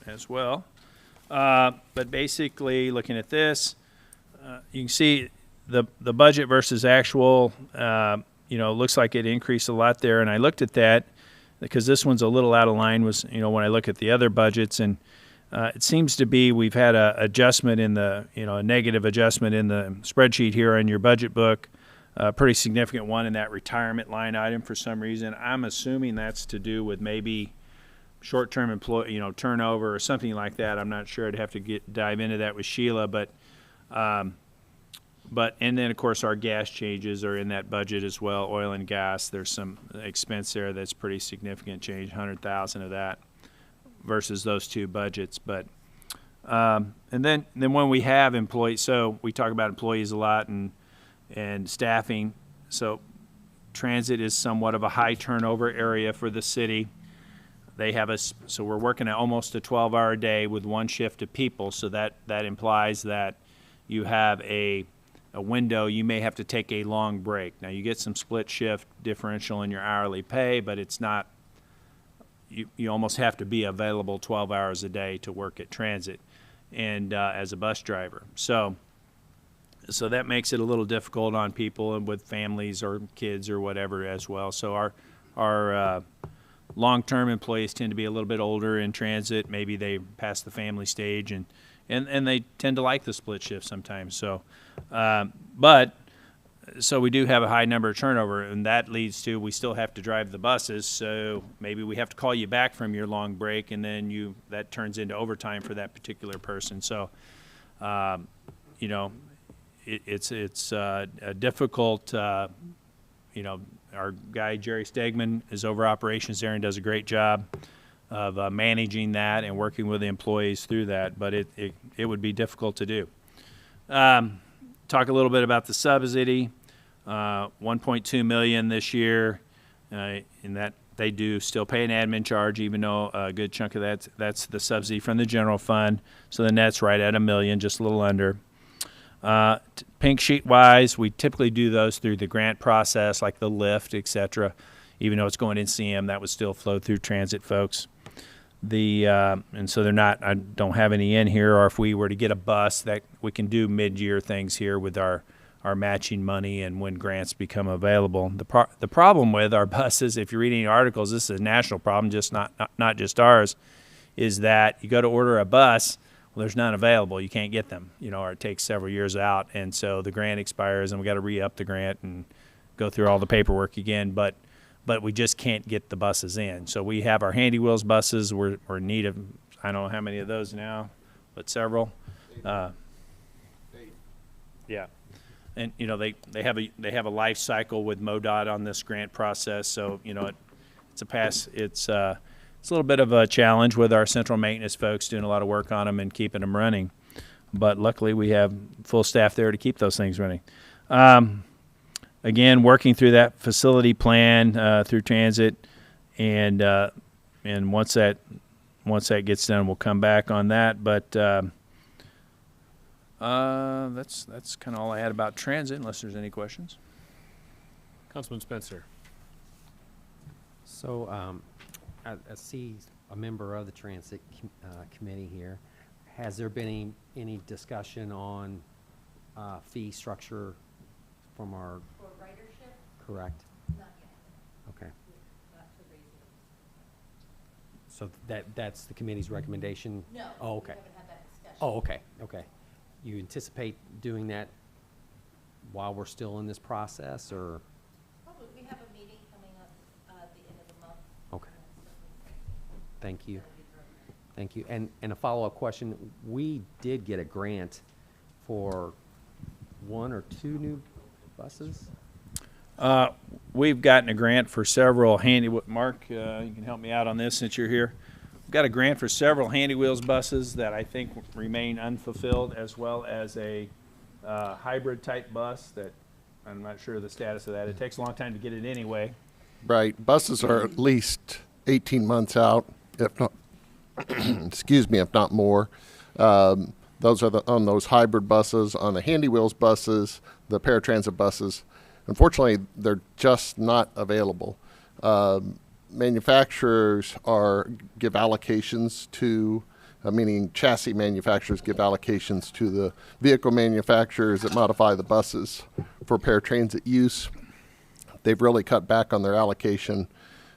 as well. But basically, looking at this, you can see the budget versus actual, looks like it increased a lot there. And I looked at that because this one's a little out of line when I look at the other budgets. And it seems to be we've had a adjustment in a negative adjustment in the spreadsheet here in your budget book. A pretty significant one in that retirement line item for some reason. I'm assuming that's to do with maybe short-term employee, turnover or something like that. I'm not sure. I'd have to dive into that with Sheila, but and then of course our gas changes are in that budget as well. Oil and gas. There's some expense there that's pretty significant change, 100,000 of that versus those two budgets. But And then when we have employees, so we talk about employees a lot and staffing. So transit is somewhat of a high turnover area for the city. They have us, so we're working at almost a 12-hour day with one shift of people. So that implies that you have a window. You may have to take a long break. Now you get some split shift differential in your hourly pay, but it's not. You almost have to be available 12 hours a day to work at transit, and as a bus driver. So that makes it a little difficult on people and with families or kids or whatever as well. So our long-term employees tend to be a little bit older in transit. Maybe they pass the family stage, and they tend to like the split shift sometimes. So, so we do have a high number of turnover, and that leads to we still have to drive the buses. So maybe we have to call you back from your long break, and then that turns into overtime for that particular person. So, it's a difficult. Our guy Jerry Stegman is over operations there and does a great job of managing that and working with the employees through that. But it would be difficult to do. Talk a little bit about the subsidy. 1.2 million this year, in that they do still pay an admin charge, even though a good chunk of that's the subsidy from the general fund. So the net's right at $1 million, just a little under. Pink sheet wise, we typically do those through the grant process, like the lift, etc. Even though it's going in CM, that would still flow through transit folks. And so they're not. I don't have any in here. Or if we were to get a bus, that we can do mid-year things here with our matching money and when grants become available. The problem with our buses, if you're reading articles, this is a national problem, just not just ours, is that you go to order a bus. Well, there's none available. You can't get them, or it takes several years out, and so the grant expires, and we got to re-up the grant and go through all the paperwork again. But we just can't get the buses in. So we have our Handy Wheels buses. We're in need of, I don't know how many of those now, but several. Yeah, and they have a life cycle with MoDOT on this grant process. So it's a pass. It's a little bit of a challenge with our central maintenance folks doing a lot of work on them and keeping them running. But luckily we have full staff there to keep those things running. Again, working through that facility plan through transit, and once that gets done, we'll come back on that. But that's kind of all I had about transit, unless there's any questions. Councilman Spencer. So I see a member of the transit committee here. Has there been any discussion on fee structure from our? For ridership? Correct. Not yet. Okay. Not to raise it. So that's the committee's recommendation? No. Oh, okay. We haven't had that discussion. Oh, okay. Okay. You anticipate doing that while we're still in this process, or? Probably. We have a meeting coming up at the end of the month. Okay. Thank you. Thank you. And a follow-up question. We did get a grant for 1 or 2 new buses? We've gotten a grant for several Mark, you can help me out on this since you're here. We've got a grant for several Handy Wheels buses that I think remain unfulfilled, as well as a hybrid type bus that I'm not sure of the status of that. It takes a long time to get it anyway. Right. Buses are at least 18 months out, if not, excuse me, if not more. Those are on those hybrid buses. On the Handy Wheels buses, the paratransit buses, unfortunately, they're just not available. Manufacturers give allocations to, meaning chassis manufacturers give allocations to the vehicle manufacturers that modify the buses for paratransit use. They've really cut back on their allocation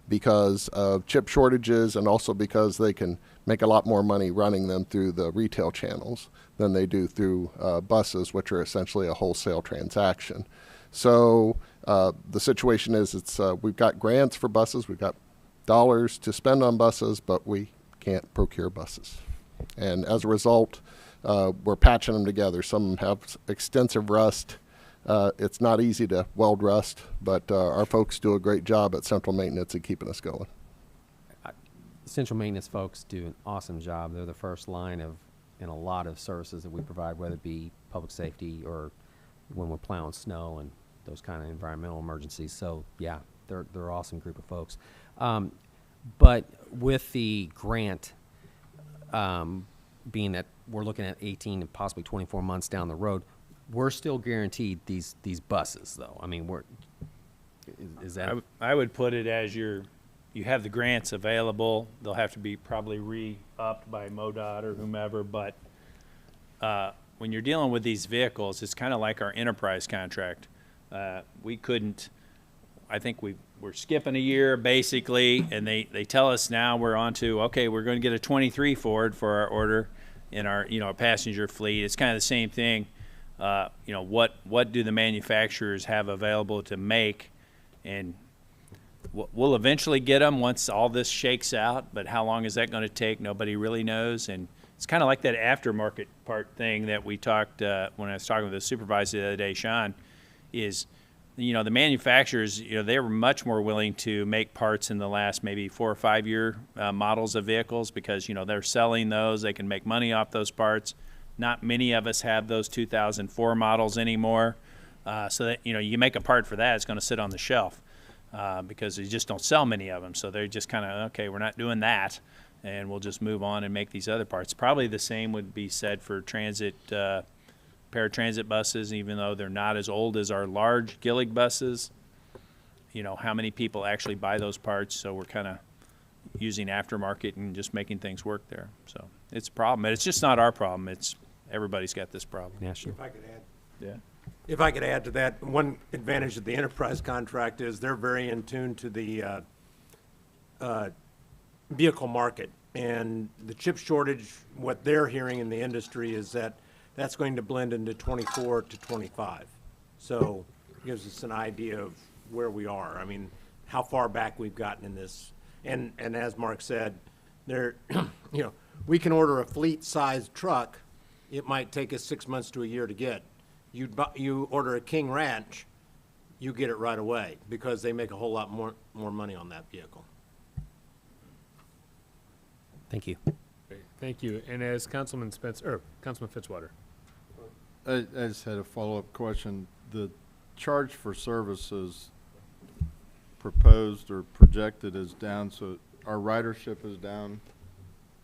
because of chip shortages, and also because they can make a lot more money running them through the retail channels than they do through buses, which are essentially a wholesale transaction. So the situation is, we've got grants for buses, we've got dollars to spend on buses, but we can't procure buses. And as a result, we're patching them together. Some have extensive rust. It's not easy to weld rust, but our folks do a great job at central maintenance and keeping us going. Central maintenance folks do an awesome job. They're the first line of in a lot of services that we provide, whether it be public safety or when we're plowing snow and those kind of environmental emergencies. So yeah, they're an awesome group of folks. But with the grant, being that we're looking at 18 and possibly 24 months down the road, we're still guaranteed these buses, though. I mean, is that? I would put it as you have the grants available. They'll have to be probably re-upped by MoDOT or whomever, but when you're dealing with these vehicles, it's kind of like our enterprise contract. We couldn't, I think we're skipping a year basically, and they tell us now we're on to, okay, we're going to get a 23 Ford for our order in our, passenger fleet. It's kind of the same thing. What do the manufacturers have available to make? And we'll eventually get them once all this shakes out, but how long is that going to take? Nobody really knows. And it's kind of like that aftermarket part thing that we talked when I was talking with the supervisor the other day, Sean, is, the manufacturers, they were much more willing to make parts in the last maybe 4 or 5 year models of vehicles because, they're selling those. They can make money off those parts. Not many of us have those 2004 models anymore. So that, you make a part for that, it's going to sit on the shelf because you just don't sell many of them. So they're just kind of, okay, we're not doing that, and we'll just move on and make these other parts. Probably the same would be said for transit, paratransit buses, even though they're not as old as our large Gillig buses. How many people actually buy those parts? So we're kind of using aftermarket and just making things work there. So it's a problem. It's just not our problem. It's everybody's got this problem. Yeah, sure. If I could add. Yeah. If I could add to that, one advantage of the enterprise contract is they're very in tune to the vehicle market. And the chip shortage, what they're hearing in the industry is that that's going to blend into 24 to 25. So it gives us an idea of where we are. I mean, how far back we've gotten in this. And as Mark said, there, we can order a fleet-sized truck. It might take us 6 months to a year to get. You order a King Ranch, you get it right away because they make a whole lot more money on that vehicle. Thank you. Great. Thank you. And as Councilman Fitzwater. I just had a follow-up question. The charge for services proposed or projected is down, so our ridership is down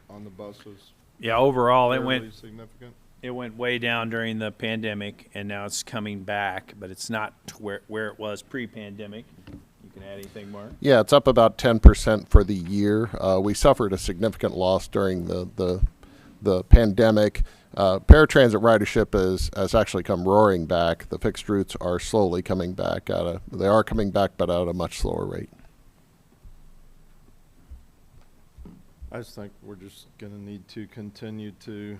on the buses? Yeah, overall Fairly significant? It went way down during the pandemic, and now it's coming back, but it's not to where it was pre-pandemic. You can add anything more? Yeah, it's up about 10% for the year. We suffered a significant loss during the pandemic. Paratransit ridership has actually come roaring back. The fixed routes are slowly coming back they are coming back, but at a much slower rate. I just think we're just going to need to continue to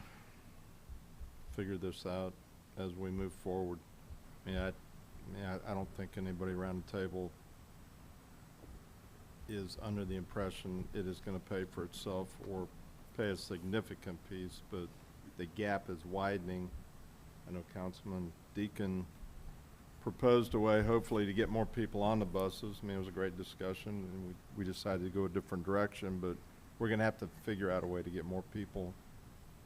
figure this out as we move forward. I don't think anybody around the table is under the impression it is going to pay for itself or pay a significant piece, but the gap is widening. I know Councilman Deacon proposed a way, hopefully, to get more people on the buses. I mean, it was a great discussion, and we decided to go a different direction, but we're going to have to figure out a way to get more people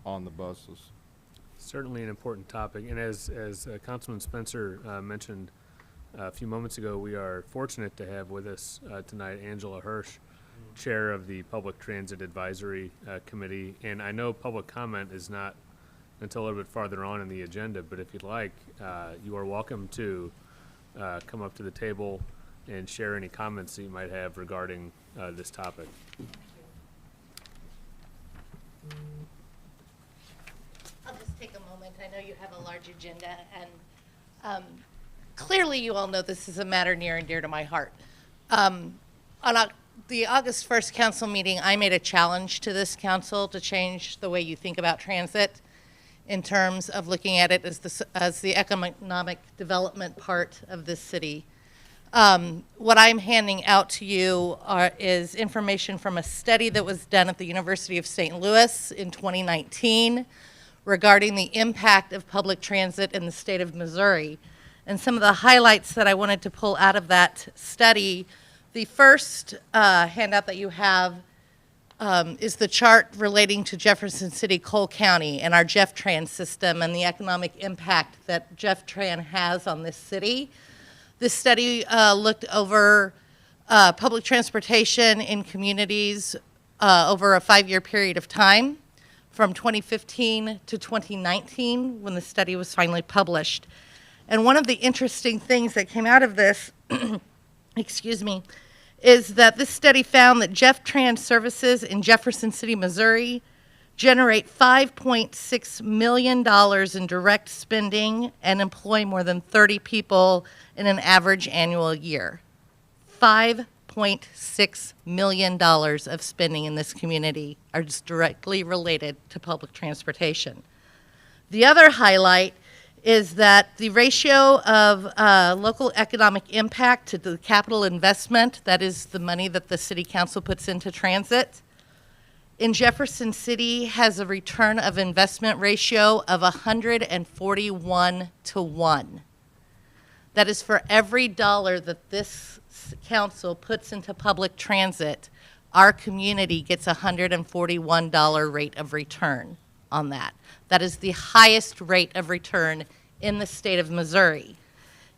on the buses. Certainly an important topic. And as Councilman Spencer mentioned a few moments ago, we are fortunate to have with us tonight Angela Hirsch, Chair of the Public Transit Advisory Committee. And I know public comment is not until a little bit farther on in the agenda, but if you'd like, you are welcome to come up to the table and share any comments that you might have regarding this topic. I'll just take a moment. I know you have a large agenda, and clearly you all know this is a matter near and dear to my heart. On the August 1st council meeting, I made a challenge to this council to change the way you think about transit in terms of looking at it as the economic development part of this city. What I'm handing out to you is information from a study that was done at the University of St. Louis in 2019 regarding the impact of public transit in the state of Missouri. And some of the highlights that I wanted to pull out of that study, the first handout that you have is the chart relating to Jefferson City, Cole County, and our JeffTran system and the economic impact that JeffTran has on this city. This study looked over public transportation in communities over a 5-year period of time, from 2015 to 2019, when the study was finally published. And one of the interesting things that came out of this, excuse me, is that this study found that JeffTran services in Jefferson City, Missouri generate $5.6 million in direct spending and employ more than 30 people in an average annual year. $5.6 million of spending in this community are just directly related to public transportation. The other highlight is that the ratio of local economic impact to the capital investment, that is the money that the city council puts into transit, in Jefferson City has a return of investment ratio of 141 to 1. That is for every dollar that this council puts into public transit, our community gets a $141 rate of return on that. That is the highest rate of return in the state of Missouri.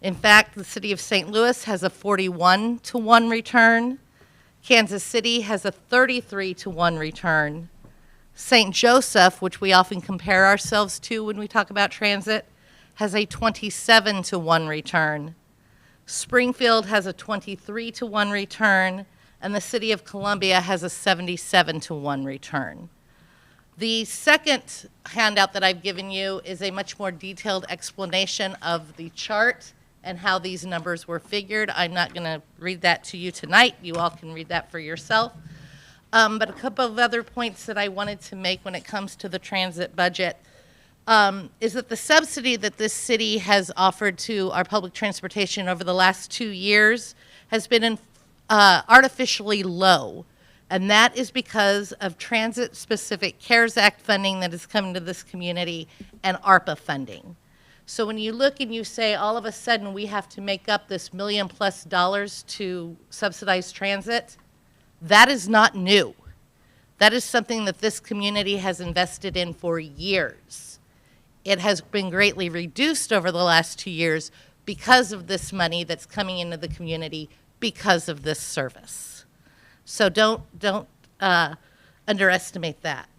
In fact, the city of St. Louis has a 41 to 1 return. Kansas City has a 33 to 1 return. St. Joseph, which we often compare ourselves to when we talk about transit, has a 27 to 1 return. Springfield has a 23 to 1 return, and the city of Columbia has a 77 to 1 return. The second handout that I've given you is a much more detailed explanation of the chart and how these numbers were figured. I'm not going to read that to you tonight. You all can read that for yourself. But a couple of other points that I wanted to make when it comes to the transit budget is that the subsidy that this city has offered to our public transportation over the last 2 years has been artificially low. And that is because of transit-specific CARES Act funding that is coming to this community and ARPA funding. So when you look and you say, all of a sudden, we have to make up this $1 million+ to subsidize transit, that is not new. That is something that this community has invested in for years. It has been greatly reduced over the last 2 years because of this money that's coming into the community because of this service. So don't underestimate that.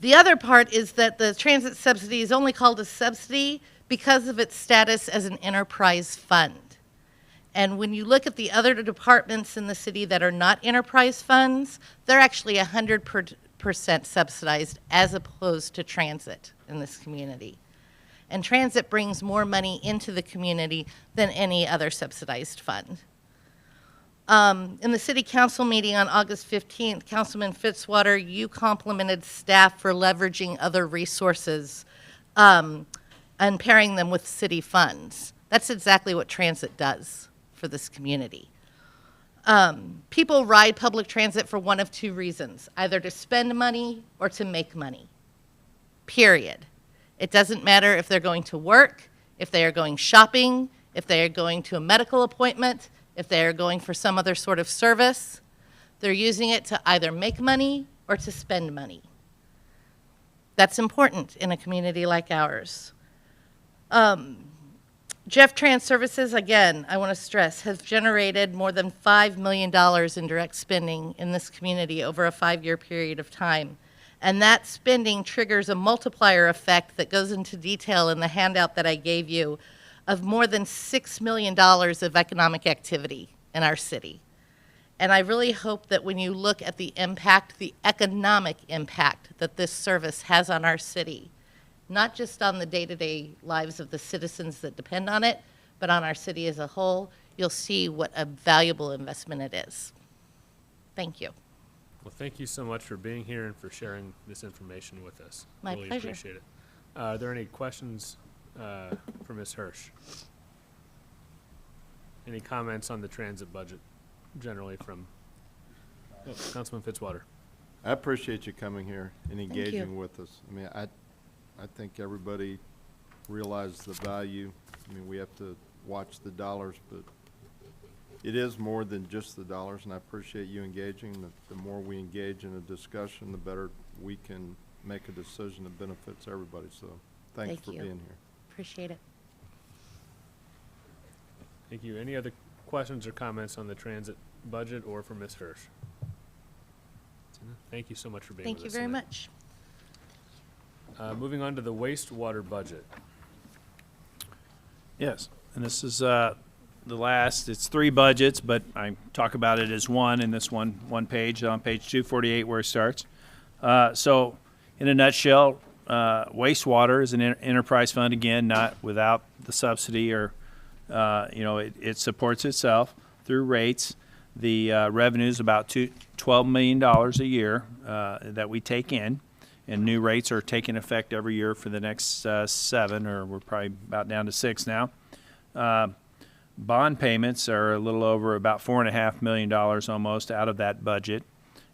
The other part is that the transit subsidy is only called a subsidy because of its status as an enterprise fund. And when you look at the other departments in the city that are not enterprise funds, they're actually 100% subsidized as opposed to transit in this community. And transit brings more money into the community than any other subsidized fund. In the city council meeting on August 15th, Councilman Fitzwater, you complimented staff for leveraging other resources and pairing them with city funds. That's exactly what transit does for this community. People ride public transit for one of 2 reasons, either to spend money or to make money, period. It doesn't matter if they're going to work, if they are going shopping, if they are going to a medical appointment, if they are going for some other sort of service. They're using it to either make money or to spend money. That's important in a community like ours. JeffTran services, again, I want to stress, have generated more than $5 million in direct spending in this community over a 5-year period of time. And that spending triggers a multiplier effect that goes into detail in the handout that I gave you of more than $6 million of economic activity in our city. And I really hope that when you look at the impact, the economic impact that this service has on our city, not just on the day-to-day lives of the citizens that depend on it, but on our city as a whole, you'll see what a valuable investment it is. Thank you. Well, thank you so much for being here and for sharing this information with us. My really pleasure. Appreciate it. Are there any questions for Ms. Hirsch? Any comments on the transit budget generally from Councilman Fitzwater? I appreciate you coming here and Thank engaging you. with us. I mean, I think everybody realizes the value. I mean, we have to watch the dollars, but it is more than just the dollars, and I appreciate you engaging. The more we engage in a discussion, the better we can make a decision that benefits everybody. So thanks Thank for you. being here. Appreciate it. Thank you. Any other questions or comments on the transit budget or for Ms. Hirsch? Thank you so much for being Thank with you us very tonight. much. Moving on to the wastewater budget. Yes, and this is the last. It's 3 budgets, but I talk about it as one in this one page on page 248 where it starts. So, in a nutshell, wastewater is an enterprise fund again, not without the subsidy or it supports itself through rates. The revenue is about $12 million a year that we take in. And new rates are taking effect every year for the next 7, or we're probably about down to 6 now. Bond payments are a little over about $4.5 million almost out of that budget.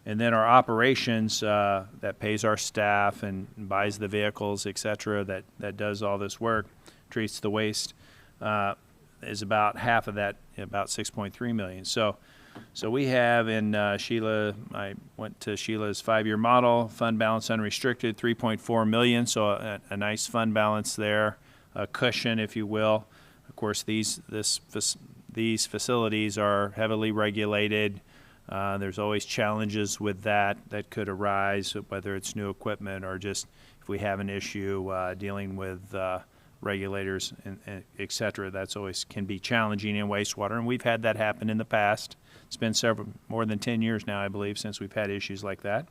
And then our operations that pays our staff and buys the vehicles, et cetera, that does all this work, treats the waste, is about half of that, about $6.3 million. So we have in Sheila, I went to Sheila's 5-year model, fund balance unrestricted, $3.4 million, so a nice fund balance there, a cushion, if you will. Of course, these facilities are heavily regulated. There's always challenges with that could arise, whether it's new equipment or just if we have an issue dealing with regulators and et cetera. That's always can be challenging in wastewater, and we've had that happen in the past. It's been more than 10 years now, I believe, since we've had issues like that.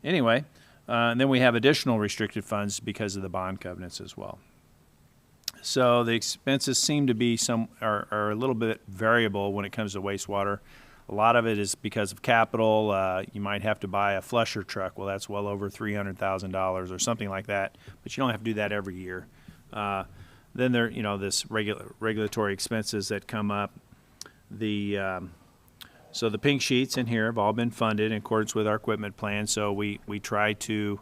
Anyway, and then we have additional restricted funds because of the bond covenants as well. So the expenses seem to be are a little bit variable when it comes to wastewater. A lot of it is because of capital. You might have to buy a flusher truck. Well, that's well over $300,000 or something like that. But you don't have to do that every year. Then there, this regulatory expenses that come up. So the pink sheets in here have all been funded in accordance with our equipment plan. So we try to,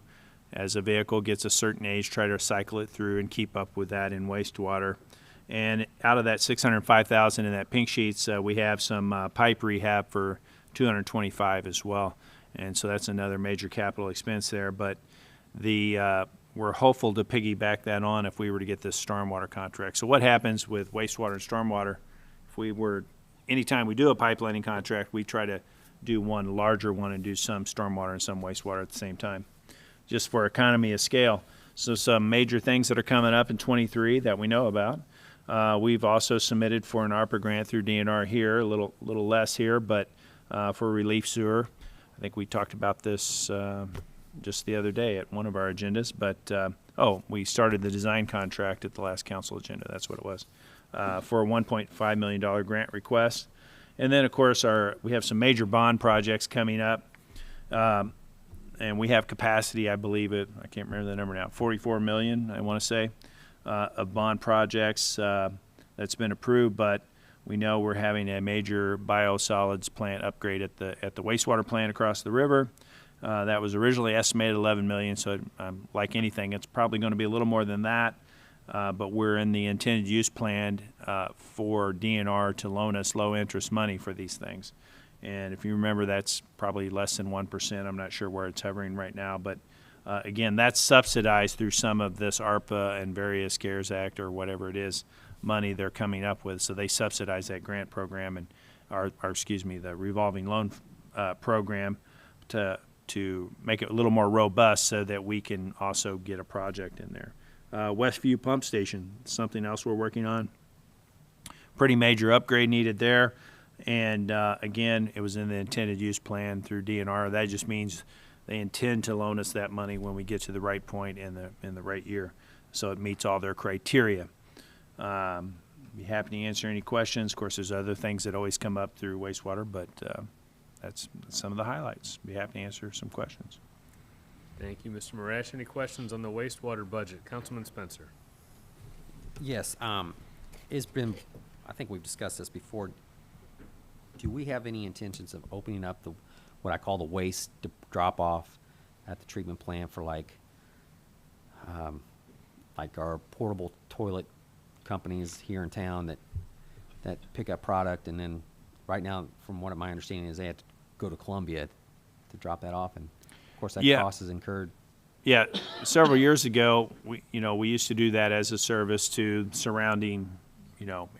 as a vehicle gets a certain age, try to cycle it through and keep up with that in wastewater. And out of that $605,000 in that pink sheets, we have some pipe rehab for $225,000 as well. And so that's another major capital expense there. But we're hopeful to piggyback that on if we were to get this stormwater contract. So what happens with wastewater and stormwater? Anytime we do a pipelining contract, we try to do one larger one and do some stormwater and some wastewater at the same time, just for economy of scale. So some major things that are coming up in 23 that we know about. We've also submitted for an ARPA grant through DNR here, a little less here, but for relief sewer. I think we talked about this just the other day at one of our agendas, but we started the design contract at the last council agenda. That's what it was, for a $1.5 million grant request. And then, of course, we have some major bond projects coming up, and we have capacity, I believe I can't remember the number now, 44 million, I want to say, of bond projects that's been approved, but we know we're having a major biosolids plant upgrade at the wastewater plant across the river. That was originally estimated $11 million, so like anything, it's probably going to be a little more than that. But we're in the intended use plan for DNR to loan us low interest money for these things. And if you remember, that's probably less than 1%. I'm not sure where it's hovering right now, but again, that's subsidized through some of this ARPA and various CARES Act or whatever it is money they're coming up with. So they subsidize that grant program and the revolving loan program to make it a little more robust so that we can also get a project in there. Westview Pump Station, something else we're working on. Pretty major upgrade needed there. And again, it was in the intended use plan through DNR. That just means they intend to loan us that money when we get to the right point in the right year, so it meets all their criteria. Be happy to answer any questions. Of course, there's other things that always come up through wastewater, but that's some of the highlights. Be happy to answer some questions. Thank you, Mr. Marash. Any questions on the wastewater budget? Councilman Spencer. Yes, it's been, I think we've discussed this before. Do we have any intentions of opening up what I call the waste drop-off at the treatment plant for like our portable toilet companies here in town that that pickup product, and then right now, from what my understanding is, they have to go to Columbia to drop that off, and of course that Yeah. cost is incurred. Yeah, several years ago, we used to do that as a service to surrounding,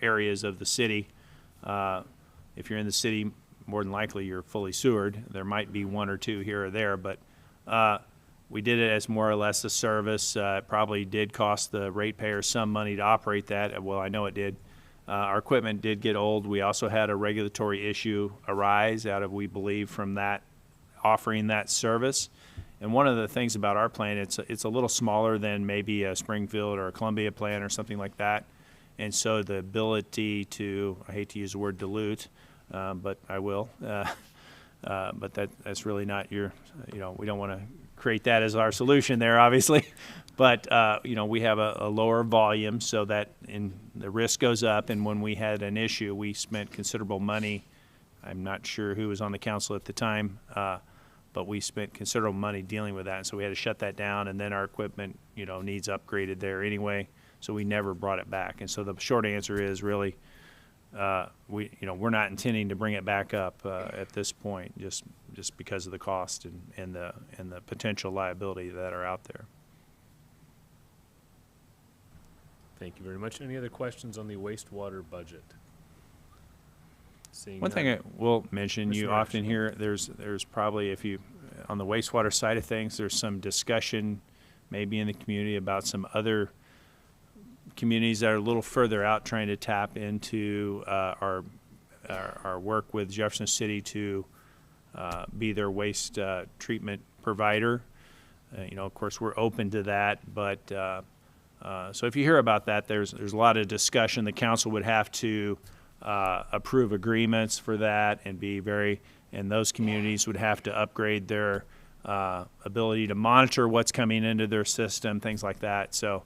areas of the city. If you're in the city, more than likely you're fully sewered. There might be one or two here or there, but we did it as more or less a service. It probably did cost the ratepayers some money to operate that. Well, I know it did. Our equipment did get old. We also had a regulatory issue arise out of, we believe, from that offering that service. And one of the things about our plant, it's a little smaller than maybe a Springfield or a Columbia plant or something like that. And so the ability to, I hate to use the word dilute, but I will, but that's really not your, we don't want to create that as our solution there, obviously. But, we have a lower volume so that the risk goes up. And when we had an issue, we spent considerable money. I'm not sure who was on the council at the time, but we spent considerable money dealing with that. And so we had to shut that down, and then our equipment, needs upgraded there anyway. So we never brought it back. And so the short answer is really, we're not intending to bring it back up at this point, just because of the cost and the potential liability that are out there. Thank you very much. Any other questions on the wastewater budget? Seeing One thing none. I will mention, Mr. you Marsh. often hear, there's probably, if you, on the wastewater side of things, there's some discussion maybe in the community about some other communities that are a little further out trying to tap into our work with Jefferson City to be their waste treatment provider. Of course, we're open to that, but so if you hear about that, there's a lot of discussion. The council would have to approve agreements for that and and those communities would have to upgrade their ability to monitor what's coming into their system, things like that. So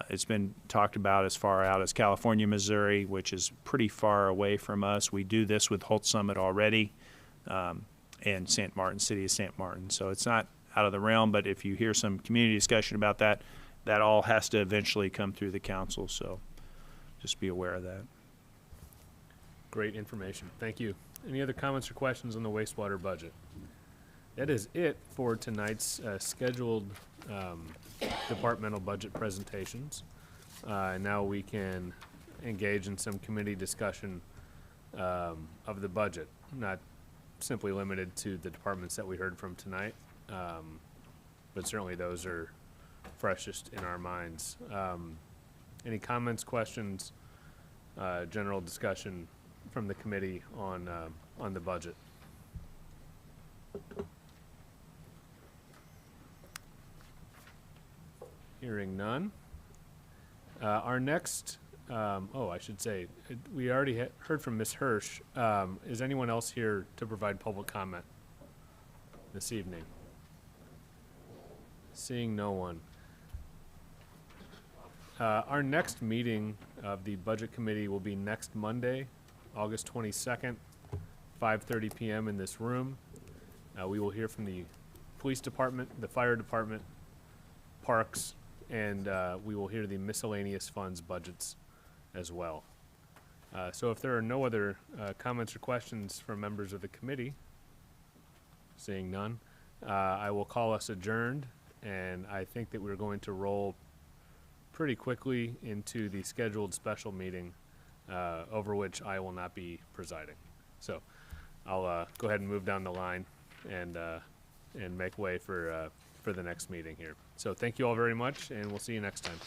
it's been talked about as far out as California, Missouri, which is pretty far away from us. We do this with Holt Summit already, and City of St. Martin. So it's not out of the realm, but if you hear some community discussion about that, that all has to eventually come through the council. So just be aware of that. Great information. Thank you. Any other comments or questions on the wastewater budget? That is it for tonight's scheduled departmental budget presentations. Now we can engage in some committee discussion of the budget, not simply limited to the departments that we heard from tonight, but certainly those are freshest in our minds. Any comments, questions, general discussion from the committee on the budget? Hearing none. Our next, I should say, we already heard from Ms. Hirsch. Is anyone else here to provide public comment this evening? Seeing no one. Our next meeting of the Budget Committee will be next Monday, August 22nd, 5:30 p.m. in this room. We will hear from the police department, the fire department, parks, and we will hear the miscellaneous funds budgets as well. So if there are no other comments or questions from members of the committee, seeing none, I will call us adjourned, and I think that we're going to roll pretty quickly into the scheduled special meeting over which I will not be presiding. So I'll go ahead and move down the line and make way for the next meeting here. So thank you all very much, and we'll see you next time.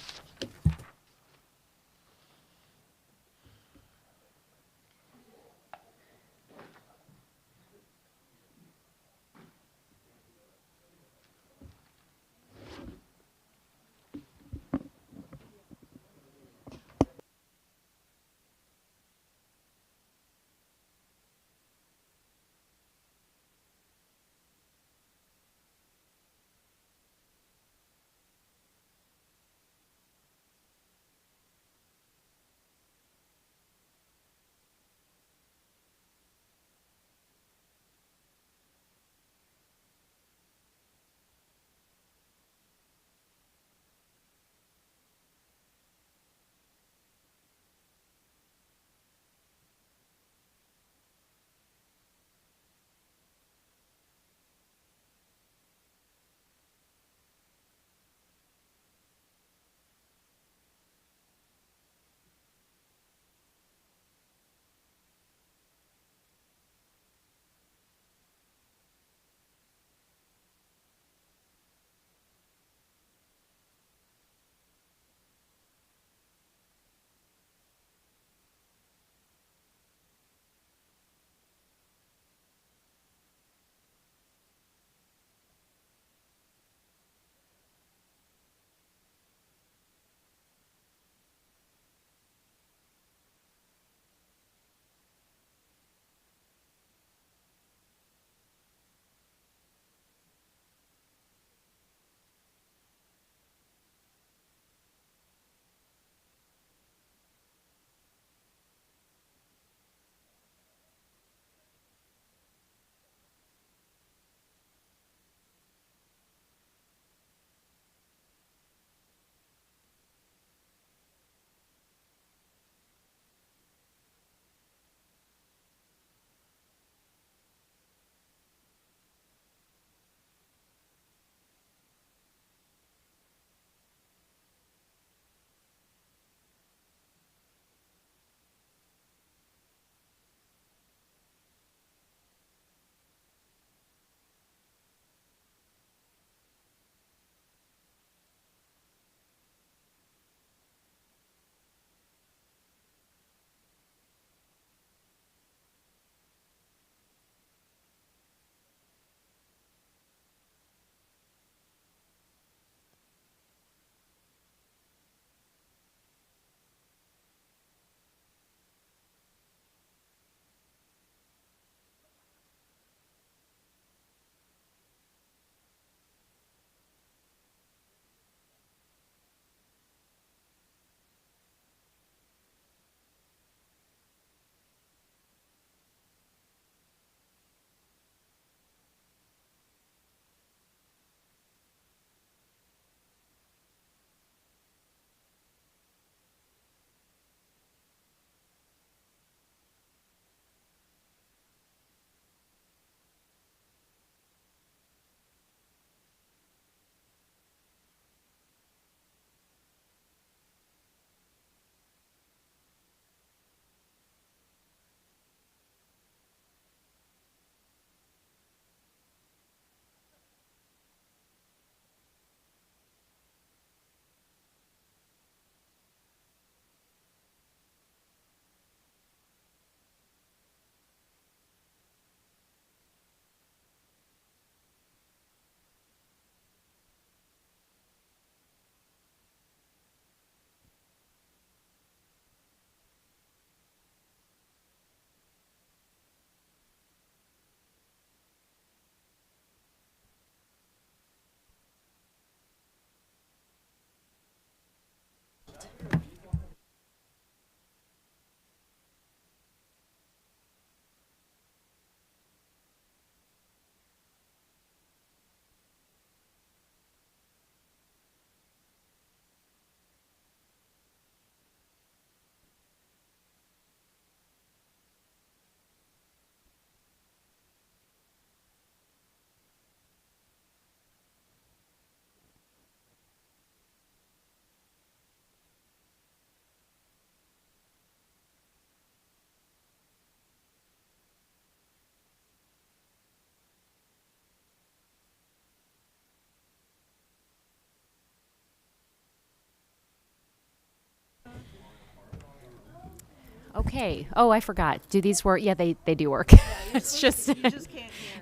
Okay. Oh, I forgot. Do these work? Yeah, they do work. It's just,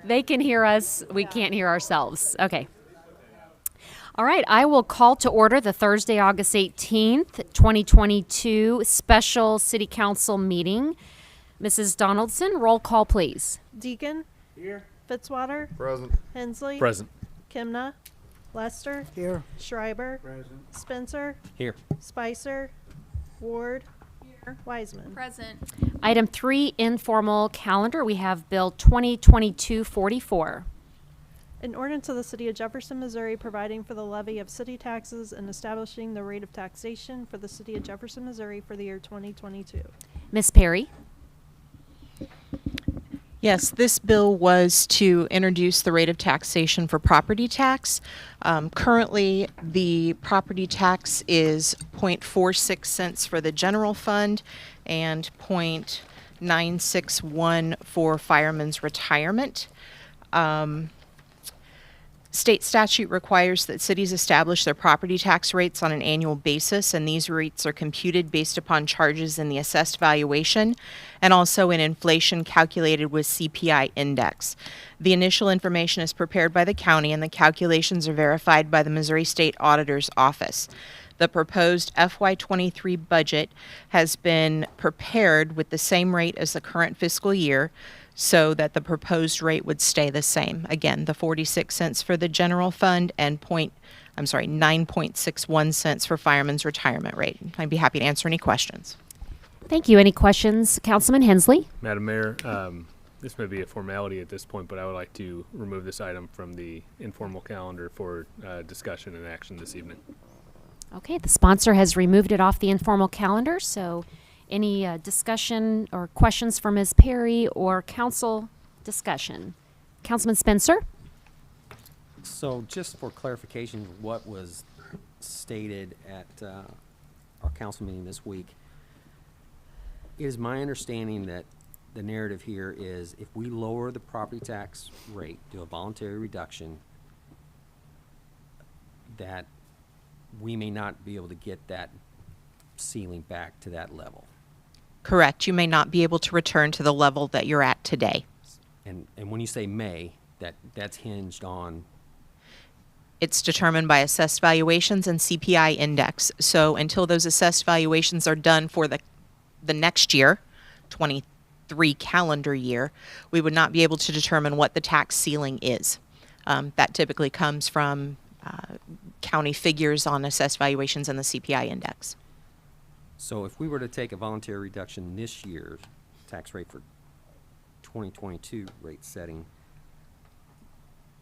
they can hear us. We can't hear ourselves. Okay. All right. I will call to order the Thursday, August 18th, 2022 special city council meeting. Mrs. Donaldson, roll call, please. Deacon. Here. Fitzwater. Present. Hensley. Present. Kimna. Lester. Here. Schreiber. Present. Spencer. Here. Spicer. Ward. Wiseman. Present. Item 3, informal calendar. We have Bill 2022-44. An ordinance of the City of Jefferson, Missouri, providing for the levy of city taxes and establishing the rate of taxation for the City of Jefferson, Missouri for the year 2022. Ms. Perry. Yes, this bill was to introduce the rate of taxation for property tax. Currently, the property tax is 0.46 cents for the general fund and 0.961 for firemen's retirement. State statute requires that cities establish their property tax rates on an annual basis, and these rates are computed based upon charges in the assessed valuation and also in inflation calculated with CPI index. The initial information is prepared by the county, and the calculations are verified by the Missouri State Auditor's Office. The proposed FY23 budget has been prepared with the same rate as the current fiscal year, so that the proposed rate would stay the same. Again, the 46 cents for the general fund and 9.61 cents for firemen's retirement rate. I'd be happy to answer any questions. Thank you. Any questions? Councilman Hensley? Madam Mayor, this may be a formality at this point, but I would like to remove this item from the informal calendar for discussion and action this evening. Okay, the sponsor has removed it off the informal calendar, so any discussion or questions for Ms. Perry or council discussion? Councilman Spencer? So just for clarification, what was stated at our council meeting this week, it is my understanding that the narrative here is if we lower the property tax rate, do a voluntary reduction, that we may not be able to get that ceiling back to that level. Correct. You may not be able to return to the level that you're at today. And when you say may, that's hinged on? It's determined by assessed valuations and CPI index. So until those assessed valuations are done for the next year, 23 calendar year, we would not be able to determine what the tax ceiling is. That typically comes from county figures on assessed valuations and the CPI index. So if we were to take a voluntary reduction this year's tax rate for 2022 rate setting,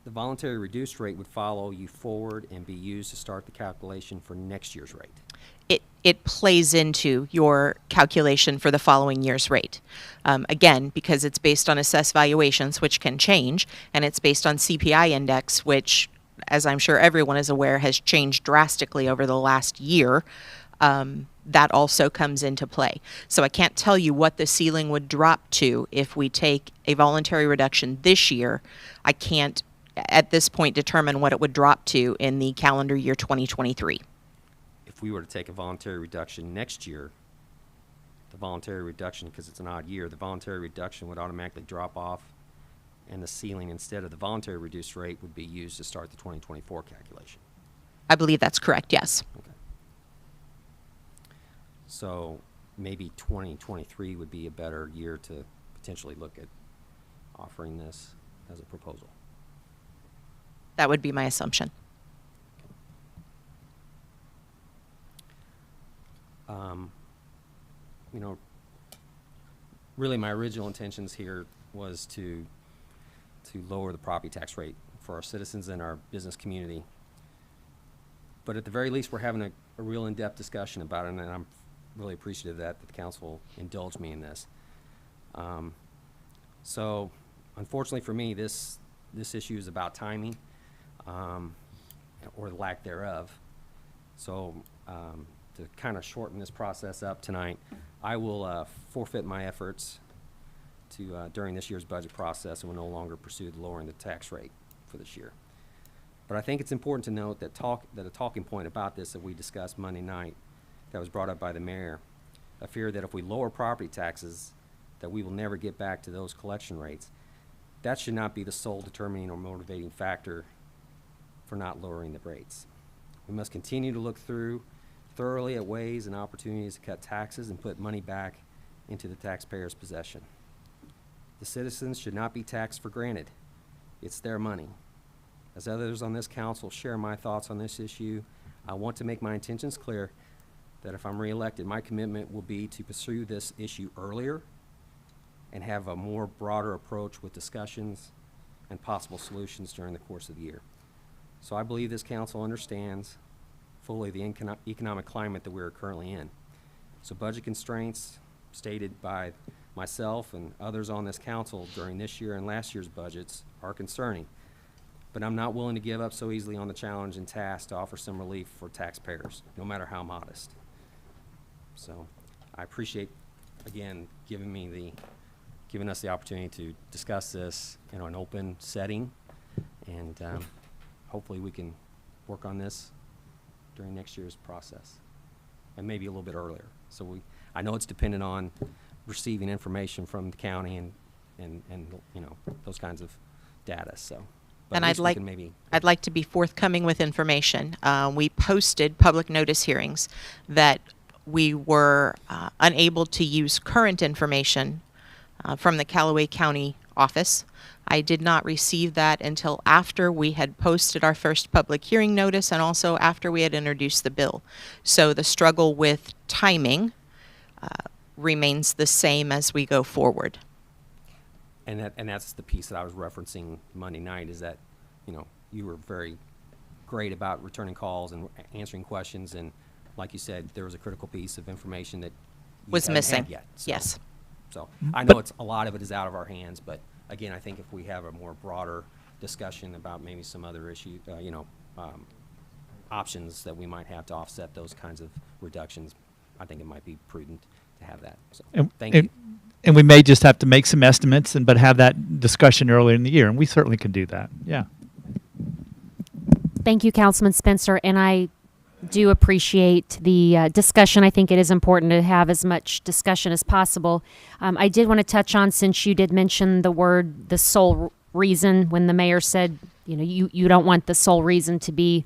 the voluntary reduced rate would follow you forward and be used to start the calculation for next year's rate. It plays into your calculation for the following year's rate. Again, because it's based on assessed valuations, which can change, and it's based on CPI index, which, as I'm sure everyone is aware, has changed drastically over the last year. That also comes into play. So I can't tell you what the ceiling would drop to if we take a voluntary reduction this year. I can't, at this point, determine what it would drop to in the calendar year 2023. If we were to take a voluntary reduction next year, the voluntary reduction, because it's an odd year, the voluntary reduction would automatically drop off, and the ceiling, instead of the voluntary reduced rate, would be used to start the 2024 calculation. I believe that's correct, yes. Okay. So maybe 2023 would be a better year to potentially look at offering this as a proposal. That would be my assumption. You know, really my original intentions here was to lower the property tax rate for our citizens and our business community. But at the very least, we're having a real in-depth discussion about it, and I'm really appreciative that the council indulged me in this. So unfortunately for me, this issue is about timing, or lack thereof. So to kind of shorten this process up tonight, I will forfeit my efforts to during this year's budget process, and will no longer pursue lowering the tax rate for this year. But I think it's important to note that a talking point about this that we discussed Monday night that was brought up by the mayor a fear that if we lower property taxes, that we will never get back to those collection rates. That should not be the sole determining or motivating factor for not lowering the rates. We must continue to look thoroughly at ways and opportunities to cut taxes and put money back into the taxpayer's possession. The citizens should not be taxed for granted. It's their money. As others on this council share my thoughts on this issue, I want to make my intentions clear that if I'm reelected, my commitment will be to pursue this issue earlier and have a more broader approach with discussions and possible solutions during the course of the year. So I believe this council understands fully the economic climate that we are currently in. So budget constraints stated by myself and others on this council during this year and last year's budgets are concerning. But I'm not willing to give up so easily on the challenge and task to offer some relief for taxpayers, no matter how modest. So I appreciate, again, giving us the opportunity to discuss this in an open setting, and hopefully we can work on this during next year's process, and maybe a little bit earlier. So I know it's dependent on receiving information from the county and you know, those kinds of data. So, but And at I'd least we like, can maybe I'd like to be forthcoming with information. We posted public notice hearings that we were unable to use current information from the Callaway County office. I did not receive that until after we had posted our first public hearing notice and also after we had introduced the bill. So the struggle with timing remains the same as we go forward. And that's the piece that I was referencing Monday night, is that, you know, you were very great about returning calls and answering questions, and like you said, there was a critical piece of information that you Was haven't missing. had yet. So, Yes. So I know a lot of it is out of our hands, but again, I think if we have a more broader discussion about maybe some other issue, options that we might have to offset those kinds of reductions, I think it might be prudent to have that. So thank you. And we may just have to make some estimates, but have that discussion earlier in the year, and we certainly can do that. Yeah. Thank you, Councilman Spencer, and I do appreciate the discussion. I think it is important to have as much discussion as possible. I did want to touch on, since you did mention the sole reason, when the mayor said, you know, you don't want the sole reason to be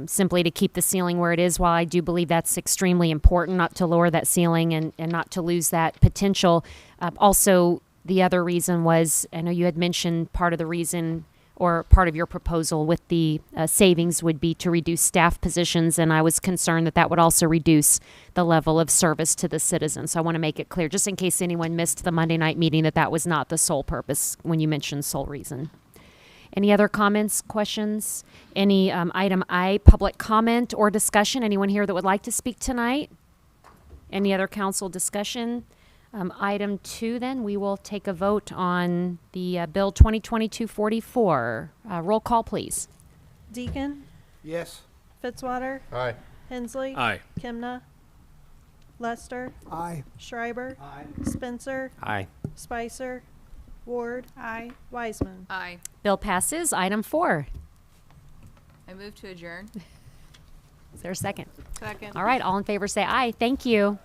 simply to keep the ceiling where it is. While I do believe that's extremely important, not to lower that ceiling and not to lose that potential. Also, the other reason was, I know you had mentioned part of the reason, or part of your proposal with the savings would be to reduce staff positions, and I was concerned that that would also reduce the level of service to the citizens. So I want to make it clear, just in case anyone missed the Monday night meeting, that that was not the sole purpose when you mentioned sole reason. Any other comments, questions? Any item I, public comment or discussion? Anyone here that would like to speak tonight? Any other council discussion? Item 2, then, we will take a vote on the Bill 2022-44. Roll call, please. Deacon, Yes. Fitzwater, Aye. Hensley. Aye. Kimna, Lester, Aye. Schreiber, Aye. Spencer, Aye. Spicer, Ward. Aye. Wiseman. Aye. Bill passes. Item 4. I move to adjourn. Is there a second? Second. All right, all in favor say aye. Thank you.